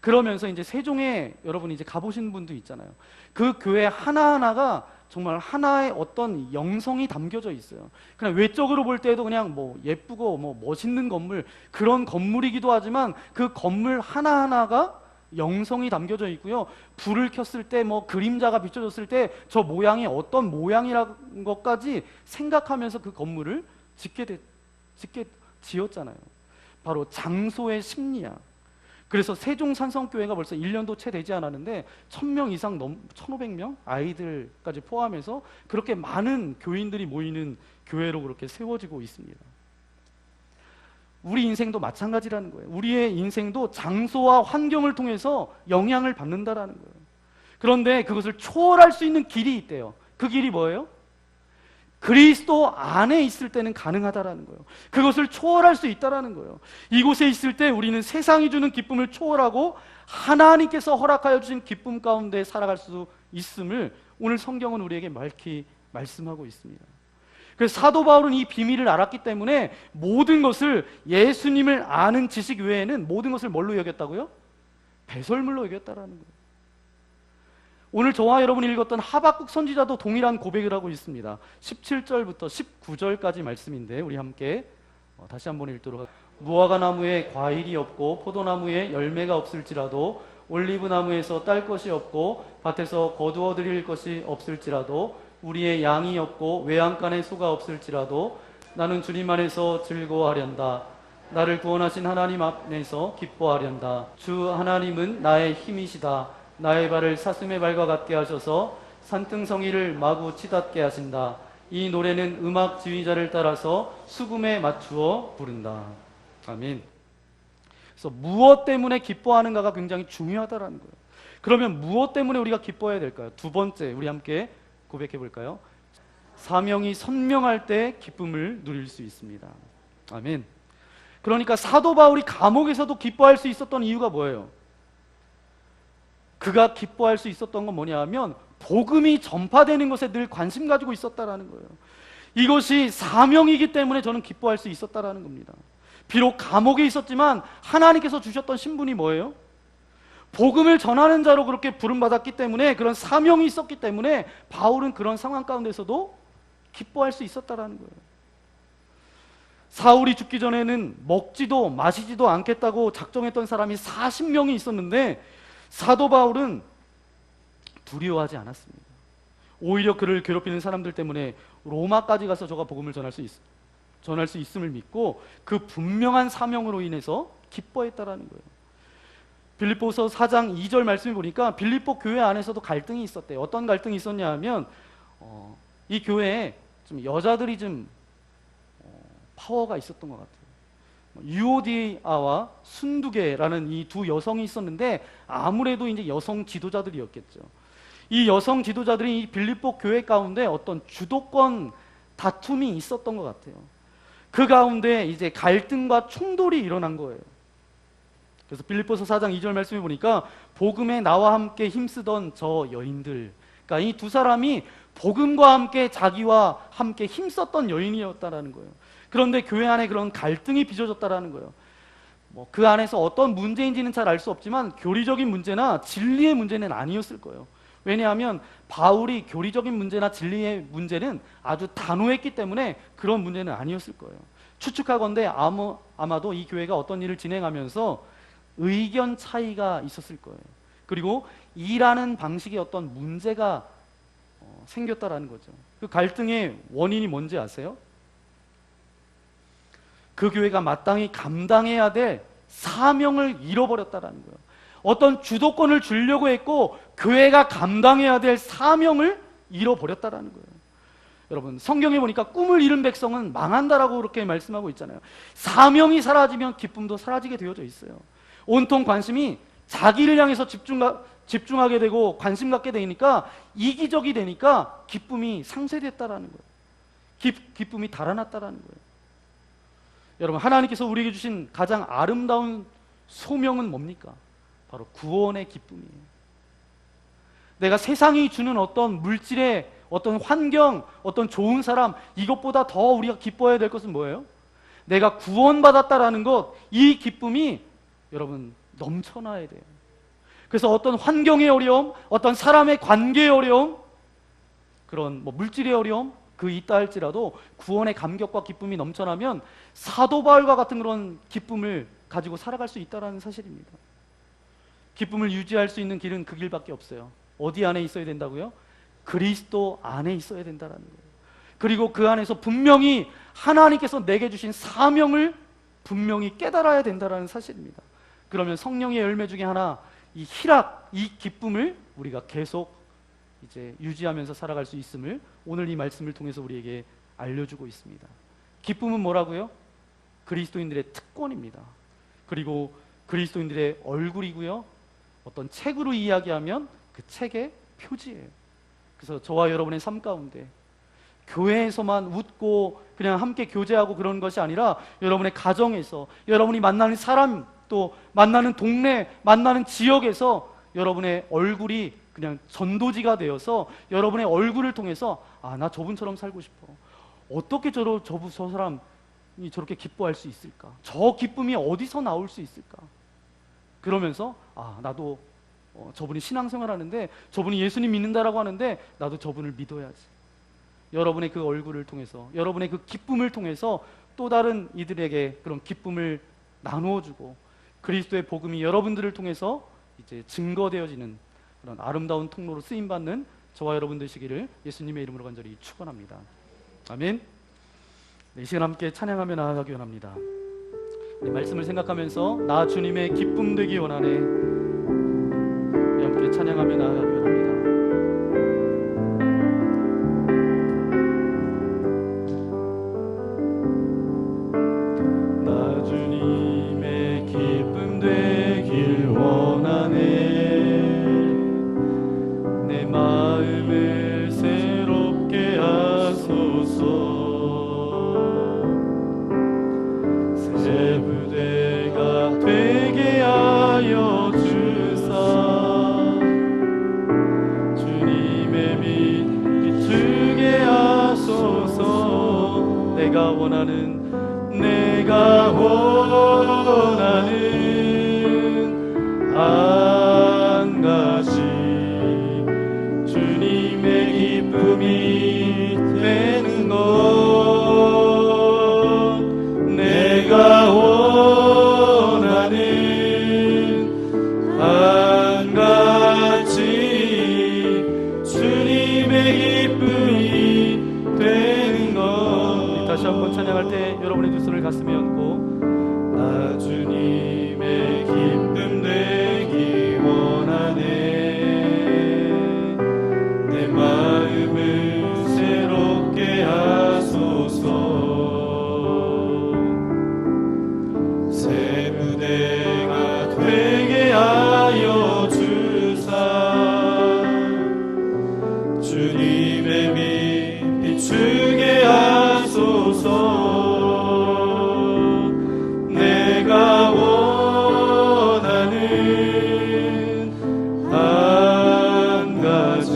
그러면서 이제 세종에 여러분이 이제 가보신 분도 있잖아요. 그 교회 하나하나가 정말 하나의 어떤 영성이 담겨져 있어요. 그냥 외적으로 볼 때도 그냥 뭐 예쁘고 뭐 멋있는 건물, 그런 건물이기도 하지만 그 건물 하나하나가 영성이 담겨져 있고요. 불을 켰을 때 뭐 그림자가 비춰졌을 때 저 모양이 어떤 모양이라는 것까지 생각하면서 그 건물을 지었잖아요. 바로 장소의 심리학. 그래서 세종 산성교회가 벌써 1년도 채 되지 않았는데 1000명 이상 1500명 아이들까지 포함해서 그렇게 많은 교인들이 모이는 교회로 그렇게 세워지고 있습니다. 우리 인생도 마찬가지라는 거예요. 우리의 인생도 장소와 환경을 통해서 영향을 받는다라는 거예요. 그런데 그것을 초월할 수 있는 길이 있대요. 그 길이 뭐예요? 그리스도 안에 있을 때는 가능하다라는 거예요. 그것을 초월할 수 있다라는 거예요. 이곳에 있을 때 우리는 세상이 주는 기쁨을 초월하고 하나님께서 허락하여 주신 기쁨 가운데 살아갈 수 있음을 오늘 성경은 우리에게 맑히 말씀하고 있습니다. 그래서 사도 바울은 이 비밀을 알았기 때문에 모든 것을, 예수님을 아는 지식 외에는 모든 것을 뭘로 여겼다고요? 배설물로 여겼다라는 거예요. 오늘 저와 여러분이 읽었던 하박국 선지자도 동일한 고백을 하고 있습니다. 17절부터 19절까지 말씀인데 우리 함께 다시 한번 읽도록 하겠습니다. 무화과 나무에 과일이 없고 포도나무에 열매가 없을지라도 올리브 나무에서 딸 것이 없고 밭에서 거두어 드릴 것이 없을지라도 우리의 양이 없고 외양간에 소가 없을지라도 나는 주님 안에서 즐거워하련다. 나를 구원하신 하나님 안에서 기뻐하련다. 주 하나님은 나의 힘이시다. 나의 발을 사슴의 발과 같게 하셔서 산등성이를 마구 치닫게 하신다. 이 노래는 음악 지휘자를 따라서 수금에 맞추어 부른다. 아멘. 그래서 무엇 때문에 기뻐하는가가 굉장히 중요하다라는 거예요. 그러면 무엇 때문에 우리가 기뻐해야 될까요? 두 번째, 우리 함께 고백해 볼까요? 사명이 선명할 때 기쁨을 누릴 수 있습니다. 아멘. 그러니까 사도 바울이 감옥에서도 기뻐할 수 있었던 이유가 뭐예요? 그가 기뻐할 수 있었던 건 뭐냐 하면 복음이 전파되는 것에 늘 관심 가지고 있었다라는 거예요. 이것이 사명이기 때문에 저는 기뻐할 수 있었다라는 겁니다. 비록 감옥에 있었지만 하나님께서 주셨던 신분이 뭐예요? 복음을 전하는 자로 그렇게 부름받았기 때문에, 그런 사명이 있었기 때문에 바울은 그런 상황 가운데서도 기뻐할 수 있었다라는 거예요. 사울이 죽기 전에는 먹지도 마시지도 않겠다고 작정했던 사람이 40명이 있었는데 사도 바울은 두려워하지 않았습니다. 오히려 그를 괴롭히는 사람들 때문에 로마까지 가서 저가 복음을 전할 수 있음을 믿고 그 분명한 사명으로 인해서 기뻐했다라는 거예요. 빌립보서 4장 2절 말씀을 보니까 빌립보 교회 안에서도 갈등이 있었대요. 어떤 갈등이 있었냐 하면 이 교회에 좀 여자들이 좀 파워가 있었던 것 같아요. 유오디아와 순두계라는 이 두 여성이 있었는데 아무래도 이제 여성 지도자들이었겠죠. 이 여성 지도자들이 이 빌립보 교회 가운데 어떤 주도권 다툼이 있었던 것 같아요. 그 가운데 이제 갈등과 충돌이 일어난 거예요. 그래서 빌립보서 4장 2절 말씀해 보니까 복음에 나와 함께 힘쓰던 저 여인들, 그러니까 이 두 사람이 복음과 함께 자기와 함께 힘썼던 여인이었다라는 거예요. 그런데 교회 안에 그런 갈등이 빚어졌다라는 거예요. 그 안에서 어떤 문제인지는 잘 알 수 없지만 교리적인 문제나 진리의 문제는 아니었을 거예요. 왜냐하면 바울이 교리적인 문제나 진리의 문제는 아주 단호했기 때문에 그런 문제는 아니었을 거예요. 추측하건대 아마도 이 교회가 어떤 일을 진행하면서 의견 차이가 있었을 거예요. 그리고 일하는 방식에 어떤 문제가 생겼다라는 거죠. 그 갈등의 원인이 뭔지 아세요? 그 교회가 마땅히 감당해야 될 사명을 잃어버렸다라는 거예요. 어떤 주도권을 주려고 했고 교회가 감당해야 될 사명을 잃어버렸다라는 거예요. 여러분, 성경에 보니까 꿈을 잃은 백성은 망한다라고 그렇게 말씀하고 있잖아요. 사명이 사라지면 기쁨도 사라지게 되어져 있어요. 온통 관심이 자기를 향해서 집중하게 되고 관심 갖게 되니까 이기적이 되니까 기쁨이 상쇄됐다라는 거예요. 기쁨이 달아났다라는 거예요. 여러분, 하나님께서 우리에게 주신 가장 아름다운 소명은 뭡니까? 바로 구원의 기쁨이에요. 내가 세상이 주는 어떤 물질의 어떤 환경, 어떤 좋은 사람, 이것보다 더 우리가 기뻐해야 될 것은 뭐예요? 내가 구원받았다라는 것, 이 기쁨이 여러분 넘쳐나야 돼요. 그래서 어떤 환경의 어려움, 어떤 사람의 관계의 어려움, 그런 물질의 어려움 그 있다 할지라도 구원의 감격과 기쁨이 넘쳐나면 사도 바울과 같은 그런 기쁨을 가지고 살아갈 수 있다는 사실입니다. 기쁨을 유지할 수 있는 길은 그 길밖에 없어요. 어디 안에 있어야 된다고요? 그리스도 안에 있어야 된다는 거예요. 그리고 그 안에서 분명히 하나님께서 내게 주신 사명을 분명히 깨달아야 된다는 사실입니다. 그러면 성령의 열매 중에 하나, 이 희락, 이 기쁨을 우리가 계속 이제 유지하면서 살아갈 수 있음을 오늘 이 말씀을 통해서 우리에게 알려주고 있습니다. 기쁨은 뭐라고요? 그리스도인들의 특권입니다. 그리고 그리스도인들의 얼굴이고요. 어떤 책으로 이야기하면 그 그 책의 표지예요. 그래서 저와 여러분의 삶 가운데 교회에서만 웃고 그냥 함께 교제하고 그런 것이 아니라 여러분의 가정에서, 여러분이 만나는 사람, 또 만나는 동네, 만나는 지역에서 여러분의 얼굴이 그냥 전도지가 되어서 여러분의 얼굴을 통해서 아, 나 저분처럼 살고 싶어. 어떻게 저 사람이 저렇게 기뻐할 수 있을까? 저 기쁨이 어디서 나올 수 있을까? 그러면서 아, 나도 저분이 신앙생활 하는데, 저분이 예수님 믿는다라고 하는데 나도 저분을 믿어야지. 여러분의 그 얼굴을 통해서, 여러분의 그 기쁨을 통해서 또 다른 이들에게 그런 기쁨을 나누어주고 그리스도의 복음이 여러분들을 통해서 이제 증거되어지는 그런 아름다운 통로로 쓰임받는 저와 여러분 되시기를 예수님의 이름으로 간절히 축원합니다. 아멘. 네, 이 시간 함께 찬양하며 나아가기 원합니다. 네, 말씀을 생각하면서 나 주님의 기쁨 되기 원하네. 네, 함께 찬양하며 나아가기 원합니다. 나 주님의 기쁨 되길 원하네. 내 마음을 새롭게 하소서. 새 부대가 되게 하여 주사. 주님의 빛 비추게 하소서. 내가 원하는 한 가지 주님의 기쁨이 되는 것. 내가 원하는 한 가지 주님의 기쁨이 되는 것. 다시 한번 찬양할 때 여러분의 두 손을 가슴에 얹고 나 주님의 기쁨 되기 원하네. 내 마음을 새롭게 하소서. 새 무대가 되게 하여 주사. 주님의 빛 비추게 하소서. 내가 원하는 한 가지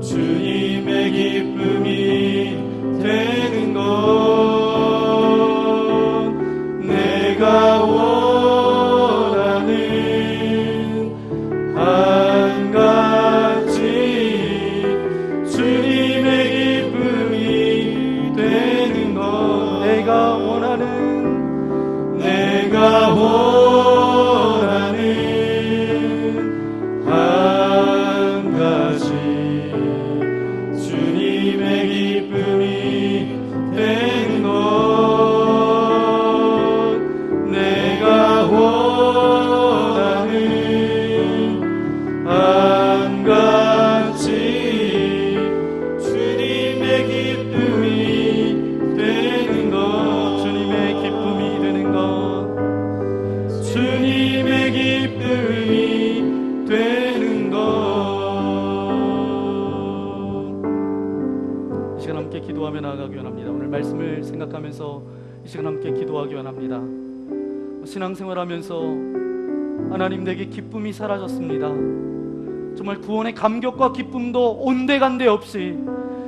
주님의 기쁨이 되는 것. 내가 원하는 한 가지 주님의 기쁨이 되는 것. 내가 원하는 한 가지 주님의 기쁨이 되는 것. 내가 원하는 한 가지 주님의 기쁨이 되는 것. 주님의 기쁨이 되는 것. 주님의 기쁨이 되는 것. 이 시간 함께 기도하며 나아가기 원합니다. 오늘 말씀을 생각하면서 이 시간 함께 기도하기 원합니다. 신앙생활하면서 하나님, 내게 기쁨이 사라졌습니다. 정말 구원의 감격과 기쁨도 온데간데 없이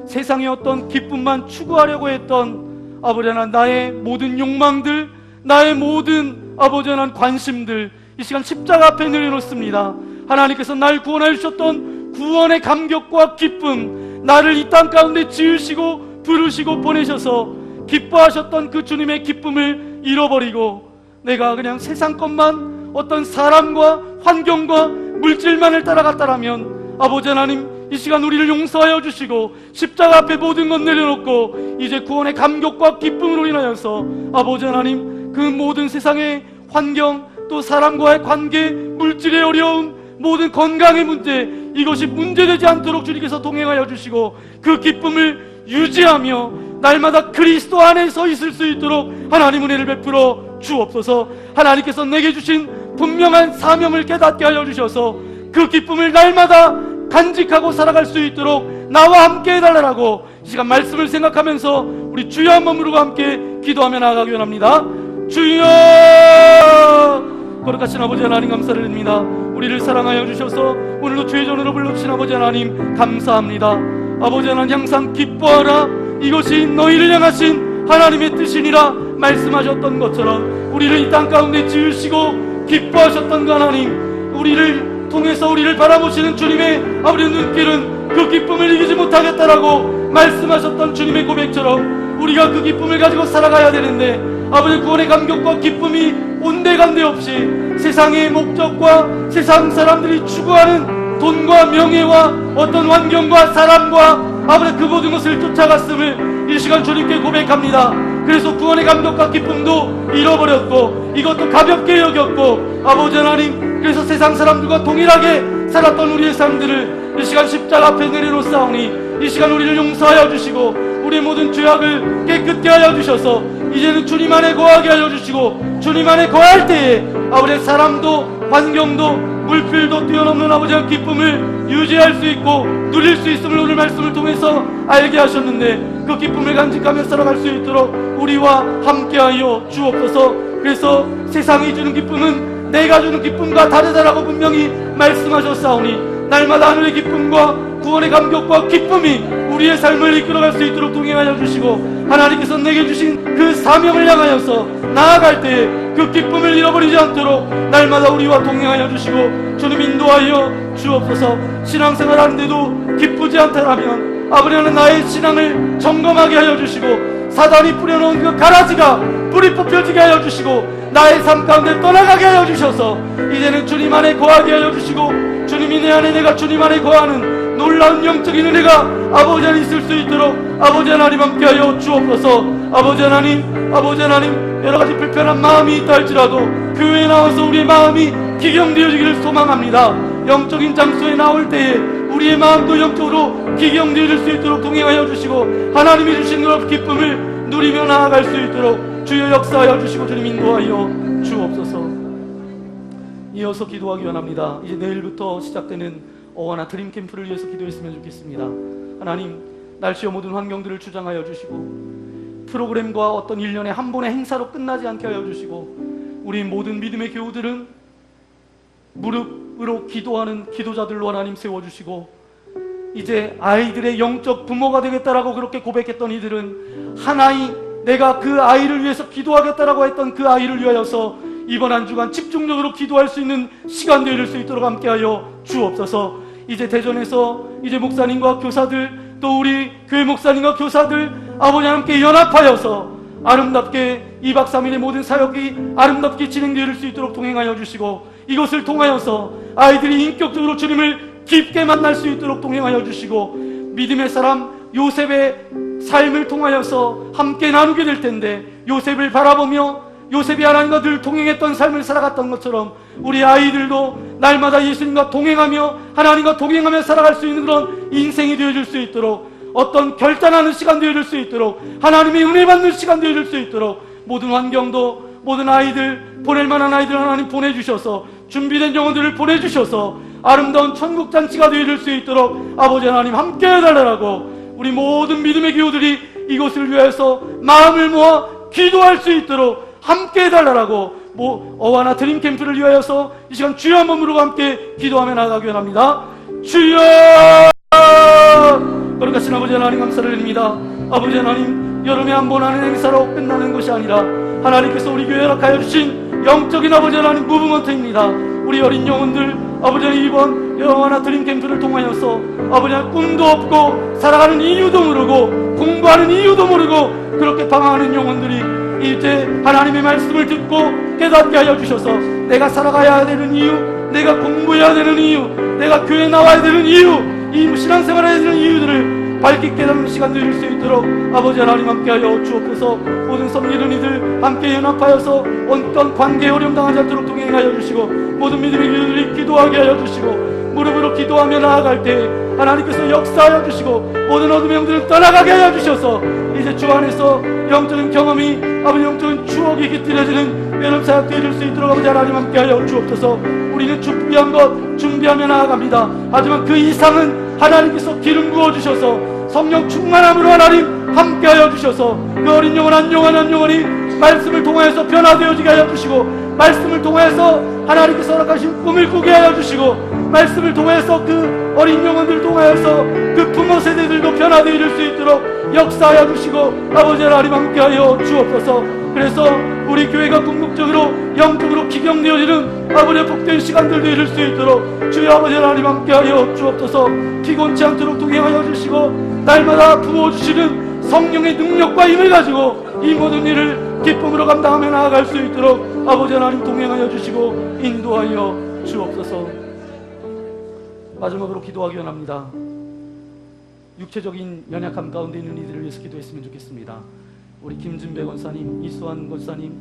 세상의 어떤 기쁨만 추구하려고 했던 아버지 하나님, 나의 모든 욕망들, 나의 모든 아버지 하나님 관심들 이 시간 십자가 앞에 내려놓습니다. 하나님께서 날 구원하여 주셨던 구원의 감격과 기쁨, 나를 이 땅 가운데 지으시고 부르시고 보내셔서 기뻐하셨던 그 주님의 기쁨을 잃어버리고 내가 그냥 세상 것만, 어떤 사람과 환경과 물질만을 따라갔다라면 아버지 하나님, 이 시간 우리를 용서하여 주시고 십자가 앞에 모든 것 내려놓고 이제 구원의 감격과 기쁨으로 인하여서 아버지 하나님, 그 모든 세상의 환경, 또 사람과의 관계, 물질의 어려움, 모든 건강의 문제, 이것이 문제되지 않도록 주님께서 동행하여 주시고 그 기쁨을 유지하며 날마다 그리스도 안에 서 있을 수 있도록 하나님 은혜를 베풀어 주옵소서. 하나님께서 내게 주신 분명한 사명을 깨닫게 하여 주셔서 그 기쁨을 날마다 간직하고 살아갈 수 있도록 나와 함께 해달라고 이 시간 말씀을 생각하면서 우리 주여 한번 부르고 함께 기도하며 나아가기 원합니다. 주여! 거룩하신 아버지 하나님 감사를 드립니다. 우리를 사랑하여 주셔서 오늘도 주의 전으로 불러주신 아버지 하나님 감사합니다. 아버지 하나님 항상 기뻐하라, 이것이 너희를 향하신 하나님의 뜻이니라 말씀하셨던 것처럼 우리를 이 땅 가운데 지으시고 기뻐하셨던 그 하나님, 우리를 통해서 우리를 바라보시는 주님의 아버지 눈길은 그 기쁨을 이기지 못하겠다라고 말씀하셨던 주님의 고백처럼 우리가 그 기쁨을 가지고 살아가야 되는데, 아버지 구원의 감격과 기쁨이 온데간데 없이 세상의 목적과 세상 사람들이 추구하는 돈과 명예와 어떤 환경과 사람과 아버지 그 모든 것을 쫓아갔음을 이 시간 주님께 고백합니다. 그래서 구원의 감격과 기쁨도 잃어버렸고 이것도 가볍게 여겼고, 아버지 하나님, 그래서 세상 사람들과 동일하게 살았던 우리의 삶들을 이 시간 십자가 앞에 내려놓사오니 이 시간 우리를 용서하여 주시고 우리의 모든 죄악을 깨끗게 하여 주셔서 이제는 주님 안에 거하게 하여 주시고, 주님 안에 거할 때에 아버지 사람도 환경도 물필도 뛰어넘는 아버지의 기쁨을 유지할 수 있고 누릴 수 있음을 오늘 말씀을 통해서 알게 하셨는데, 그 기쁨을 간직하며 살아갈 수 있도록 우리와 함께하여 주옵소서. 그래서 세상이 주는 기쁨은 내가 주는 기쁨과 다르다라고 분명히 말씀하셨사오니 날마다 하늘의 기쁨과 구원의 감격과 기쁨이 우리의 삶을 이끌어갈 수 있도록 동행하여 주시고, 하나님께서 내게 주신 그 사명을 향하여서 나아갈 때에 그 기쁨을 잃어버리지 않도록 날마다 우리와 동행하여 주시고 주님 인도하여 주옵소서. 신앙생활 하는데도 기쁘지 않다라면 아버지 하나님 나의 신앙을 점검하게 하여 주시고 사단이 뿌려놓은 그 가라지가 뿌리 뽑혀지게 하여 주시고 나의 삶 가운데 떠나가게 하여 주셔서 이제는 주님 안에 거하게 하여 주시고, 주님이 내 안에 내가 주님 안에 거하는 놀라운 영적인 은혜가 아버지 안에 있을 수 있도록 아버지 하나님 함께하여 주옵소서. 아버지 하나님 여러가지 불편한 마음이 있다 할지라도 교회에 나와서 우리의 마음이 기경되어지기를 소망합니다. 영적인 장소에 나올 때에 우리의 마음도 영적으로 기경되어질 수 있도록 동행하여 주시고 하나님이 주신 그 기쁨을 누리며 나아갈 수 있도록 주여 역사하여 주시고 주님 인도하여 주옵소서. 이어서 기도하기 원합니다. 이제 내일부터 시작되는 어워나 드림 캠프를 위해서 기도했으면 좋겠습니다. 하나님, 날씨와 모든 환경들을 주장하여 주시고 프로그램과 어떤 일련의 한 번의 행사로 끝나지 않게 하여 주시고 우리 모든 믿음의 교우들은 무릎으로 기도하는 기도자들로 하나님 세워주시고, 이제 아이들의 영적 부모가 되겠다라고 그렇게 고백했던 이들은 하나이 내가 그 아이를 위해서 기도하겠다라고 했던 그 아이를 위하여서 이번 한 주간 집중적으로 기도할 수 있는 시간 되어질 수 있도록 함께하여 주옵소서. 이제 대전에서 이제 목사님과 교사들 또 우리 교회 목사님과 교사들 아버지 함께 연합하여서 아름답게 2박 3일의 모든 사역이 아름답게 진행되어질 수 있도록 동행하여 주시고, 이것을 통하여서 아이들이 인격적으로 주님을 깊게 만날 수 있도록 동행하여 주시고, 믿음의 사람 요셉의 삶을 통하여서 함께 나누게 될 텐데 요셉을 바라보며 요셉이 하나님과 늘 동행했던 삶을 살아갔던 것처럼 우리 아이들도 날마다 예수님과 동행하며 하나님과 동행하며 살아갈 수 있는 그런 인생이 되어줄 수 있도록, 어떤 결단하는 시간 되어줄 수 있도록, 하나님의 은혜 받는 시간 되어줄 수 있도록 모든 환경도 모든 아이들, 보낼 만한 아이들 하나님 보내주셔서 준비된 영혼들을 보내주셔서 아름다운 천국잔치가 되어줄 수 있도록 아버지 하나님 함께 해달라고 우리 모든 믿음의 교우들이 이곳을 위해서 마음을 모아 기도할 수 있도록 함께 해달라고 어와나 드림 캠프를 위하여서 이 시간 주여 한 몸으로 함께 기도하며 나아가기 원합니다. 주여! 거룩하신 아버지 하나님 감사를 드립니다. 아버지 하나님, 여름에 한 번 하는 행사로 끝나는 것이 아니라 하나님께서 우리 교회에 허락하여 주신 영적인 아버지 하나님 무브먼트입니다. 우리 어린 영혼들 아버지 하나님 이번 영원한 드림 캠프를 통하여서 아버지 하나님 꿈도 없고 살아가는 이유도 모르고 공부하는 이유도 모르고 그렇게 방황하는 영혼들이 이제 하나님의 말씀을 듣고 깨닫게 하여 주셔서 내가 살아가야 되는 이유, 내가 공부해야 되는 이유, 내가 교회에 나와야 되는 이유, 이 신앙생활 해야 되는 이유들을 밝게 깨닫는 시간 되실 수 있도록 아버지 하나님 함께하여 주옵소서. 모든 섬기는 이들 함께 연합하여서 어떤 관계에 어려움 당하지 않도록 동행하여 주시고 모든 믿음의 교우들이 기도하게 하여 주시고 무릎으로 기도하며 나아갈 때 하나님께서 역사하여 주시고 모든 어둠의 영들을 떠나가게 하여 주셔서 이제 주 안에서 영적인 경험이 아버지 영적인 추억이 깃들여지는 외로움 사역 되어질 수 있도록 아버지 하나님 함께하여 주옵소서. 우리는 준비한 것 준비하며 나아갑니다. 하지만 그 이상은 하나님께서 기름 부어주셔서 성령 충만함으로 하나님 함께하여 주셔서 그 어린 영혼 한 영혼 한 영혼이 말씀을 통하여서 변화되어지게 하여 주시고 말씀을 통하여서 하나님께서 허락하신 꿈을 꾸게 하여 주시고 말씀을 통해서 그 어린 영혼들을 통하여서 그 부모 세대들도 변화되어질 수 있도록 역사하여 주시고 아버지 하나님 함께하여 주옵소서. 그래서 우리 교회가 궁극적으로 영적으로 기경되어지는 아버지의 복된 시간들도 이룰 수 있도록 주여 아버지 하나님 함께하여 주옵소서. 피곤치 않도록 동행하여 주시고 날마다 부어주시는 성령의 능력과 힘을 가지고 이 모든 일을 기쁨으로 감당하며 나아갈 수 있도록 아버지 하나님 동행하여 주시고 인도하여 주옵소서. 마지막으로 기도하기 원합니다. 육체적인 연약함 가운데 있는 이들을 위해서 기도했으면 좋겠습니다. 우리 김진배 권사님, 이수환 권사님,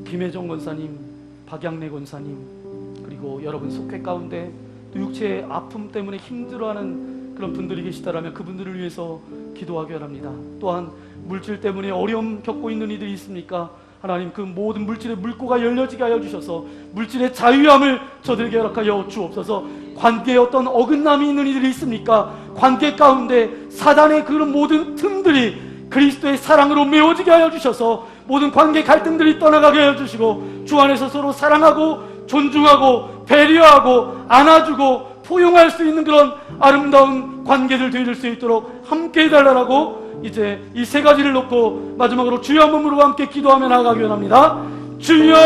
김혜정 권사님, 박양래 권사님, 그리고 여러분 속회 가운데 또 육체의 아픔 때문에 힘들어하는 그런 분들이 계시다라면 그분들을 위해서 기도하기 원합니다. 또한 물질 때문에 어려움 겪고 있는 이들이 있습니까? 하나님 그 모든 물질의 물고가 열려지게 하여 주셔서 물질의 자유함을 저들에게 허락하여 주옵소서. 관계에 어떤 어긋남이 있는 이들이 있습니까? 관계 가운데 사단의 그런 모든 틈들이 그리스도의 사랑으로 메워지게 하여 주셔서 모든 관계 갈등들이 떠나가게 하여 주시고 주 안에서 서로 사랑하고 존중하고 배려하고 안아주고 포용할 수 있는 그런 아름다운 관계들 되어질 수 있도록 함께 해달라고 이제 이 세 가지를 놓고 마지막으로 주여 한 몸으로 함께 기도하며 나아가기 원합니다. 주여!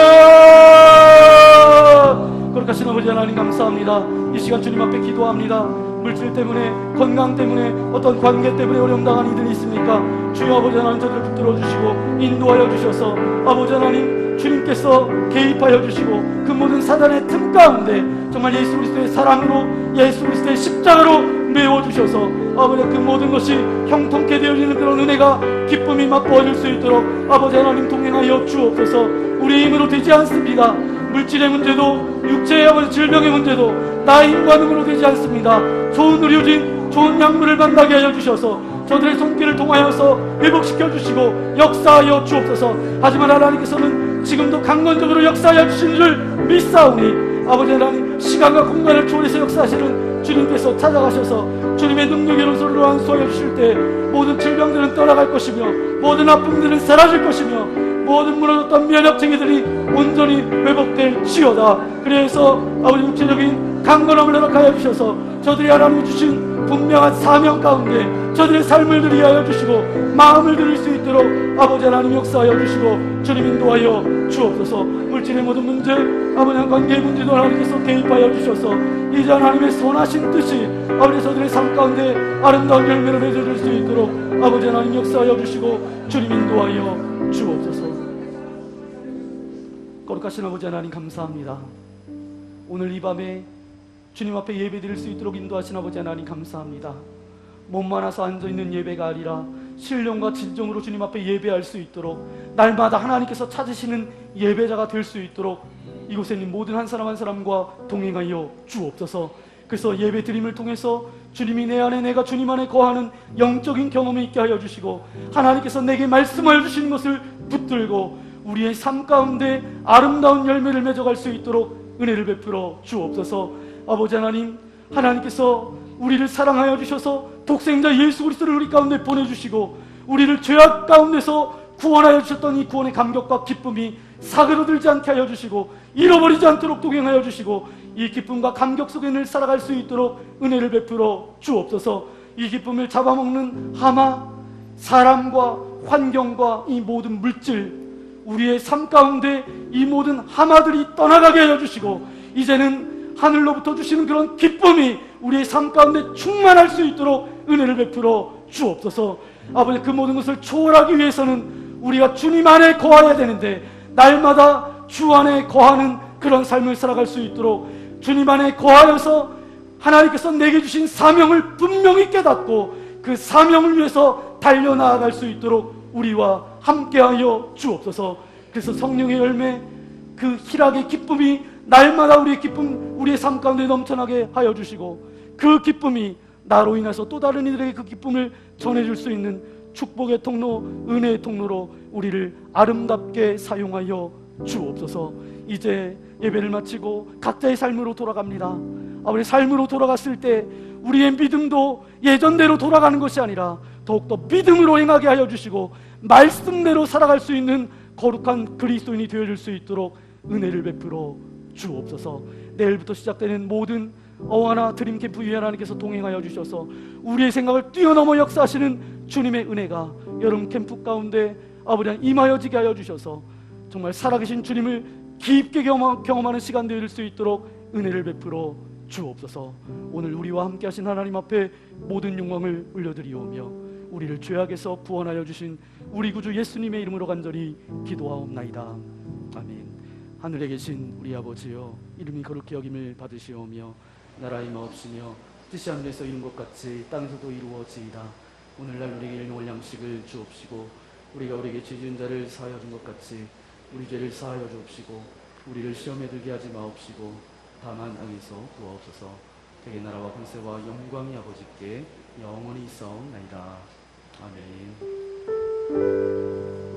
거룩하신 아버지 하나님 감사합니다. 이 시간 주님 앞에 기도합니다. 물질 때문에 건강 때문에 어떤 관계 때문에 어려움 당한 이들이 있습니까? 주여 아버지 하나님 저들을 붙들어 주시고 인도하여 주셔서 아버지 하나님 주님께서 개입하여 주시고 그 모든 사단의 틈 가운데 정말 예수 그리스도의 사랑으로 예수 그리스도의 십자가로 메워주셔서 아버지 그 모든 것이 형통케 되어지는 그런 은혜가 기쁨이 맛보아질 수 있도록 아버지 하나님 동행하여 주옵소서. 우리 힘으로 되지 않습니다. 물질의 문제도 육체의 아버지 질병의 문제도 나의 힘과 능으로 되지 않습니다. 좋은 의료진 좋은 약물을 만나게 하여 주셔서 저들의 손길을 통하여서 회복시켜 주시고 역사하여 주옵소서. 하지만 하나님께서는 지금도 강건적으로 역사하여 주신 줄 믿사오니 아버지 하나님 시간과 공간을 초월해서 역사하시는 주님께서 찾아가셔서 주님의 능력의 로소를 완수하여 주실 때 모든 질병들은 떠나갈 것이며 모든 아픔들은 사라질 것이며 모든 무너졌던 면역체계들이 온전히 회복될지어다. 그래서 아버지 육체적인 강건함을 허락하여 주셔서 저들이 하나님이 주신 분명한 사명 가운데 저들의 삶을 드리하여 주시고 마음을 드릴 수 있도록 아버지 하나님 역사하여 주시고 주님 인도하여 주옵소서. 물질의 모든 문제 아버지 관계의 문제도 하나님께서 개입하여 주셔서 이제 하나님의 선하신 뜻이 아버지 저들의 삶 가운데 아름다운 열매를 맺어줄 수 있도록 아버지 하나님 역사하여 주시고 주님 인도하여 주옵소서. 거룩하신 아버지 하나님 감사합니다. 오늘 이 밤에 주님 앞에 예배 드릴 수 있도록 인도하신 아버지 하나님 감사합니다. 몸 많아서 앉아있는 예배가 아니라 신령과 진정으로 주님 앞에 예배할 수 있도록 날마다 하나님께서 찾으시는 예배자가 될 수 있도록 이곳에 있는 모든 한 사람 한 사람과 동행하여 주옵소서. 그래서 예배 드림을 통해서 주님이 내 안에 내가 주님 안에 거하는 영적인 경험이 있게 하여 주시고 하나님께서 내게 말씀하여 주시는 것을 붙들고 우리의 삶 가운데 아름다운 열매를 맺어갈 수 있도록 은혜를 베풀어 주옵소서. 아버지 하나님, 하나님께서 우리를 사랑하여 주셔서 독생자 예수 그리스도를 우리 가운데 보내주시고 우리를 죄악 가운데서 구원하여 주셨던 이 구원의 감격과 기쁨이 사그러들지 않게 하여 주시고 잃어버리지 않도록 동행하여 주시고 이 기쁨과 감격 속에 늘 살아갈 수 있도록 은혜를 베풀어 주옵소서. 이 기쁨을 잡아먹는 하마, 사람과 환경과 이 모든 물질, 우리의 삶 가운데 이 모든 하마들이 떠나가게 하여 주시고 이제는 하늘로부터 주시는 그런 기쁨이 우리의 삶 가운데 충만할 수 있도록 은혜를 베풀어 주옵소서. 아버지 그 모든 것을 초월하기 위해서는 우리가 주님 안에 거해야 되는데 날마다 주 안에 거하는 그런 삶을 살아갈 수 있도록 주님 안에 거하여서 하나님께서 내게 주신 사명을 분명히 깨닫고 그 사명을 위해서 달려나아갈 수 있도록 우리와 함께하여 주옵소서. 그래서 성령의 열매, 그 희락의 기쁨이 날마다 우리의 기쁨, 우리의 삶 가운데 넘쳐나게 하여 주시고, 그 기쁨이 나로 인해서 또 다른 이들에게 그 기쁨을 전해줄 수 있는 축복의 통로, 은혜의 통로로 우리를 아름답게 사용하여 주옵소서. 이제 예배를 마치고 각자의 삶으로 돌아갑니다. 우리 삶으로 돌아갔을 때 우리의 믿음도 예전대로 돌아가는 것이 아니라 더욱더 믿음으로 행하게 하여 주시고, 말씀대로 살아갈 수 있는 거룩한 그리스도인이 되어줄 수 있도록 은혜를 베풀어 주옵소서. 내일부터 시작되는 모든 어와나 드림 캠프 위에 하나님께서 동행하여 주셔서 우리의 생각을 뛰어넘어 역사하시는 주님의 은혜가 여름 캠프 가운데 아버지 임하여지게 하여 주셔서 정말 살아계신 주님을 깊게 경험하는 시간 되어질 수 있도록 은혜를 베풀어 주옵소서. 오늘 우리와 함께 하신 하나님 앞에 모든 영광을 올려드리오며 우리를 죄악에서 구원하여 주신 우리 구주 예수님의 이름으로 간절히 기도하옵나이다. 아멘. 하늘에 계신 우리 아버지여, 이름이 거룩히 여김을 받으시오며 나라의 마옵시며 뜻이 하늘에서 이룬 것 같이 땅에서도 이루어지이다. 오늘날 우리에게 일용할 양식을 주옵시고, 우리가 우리에게 죄 지은 자를 사하여 준 것 같이 우리 죄를 사하여 주옵시고, 우리를 시험에 들게 하지 마옵시고 다만 악에서 구하옵소서. 대개 나라와 권세와 영광이 아버지께 영원히 있사옵나이다. 아멘.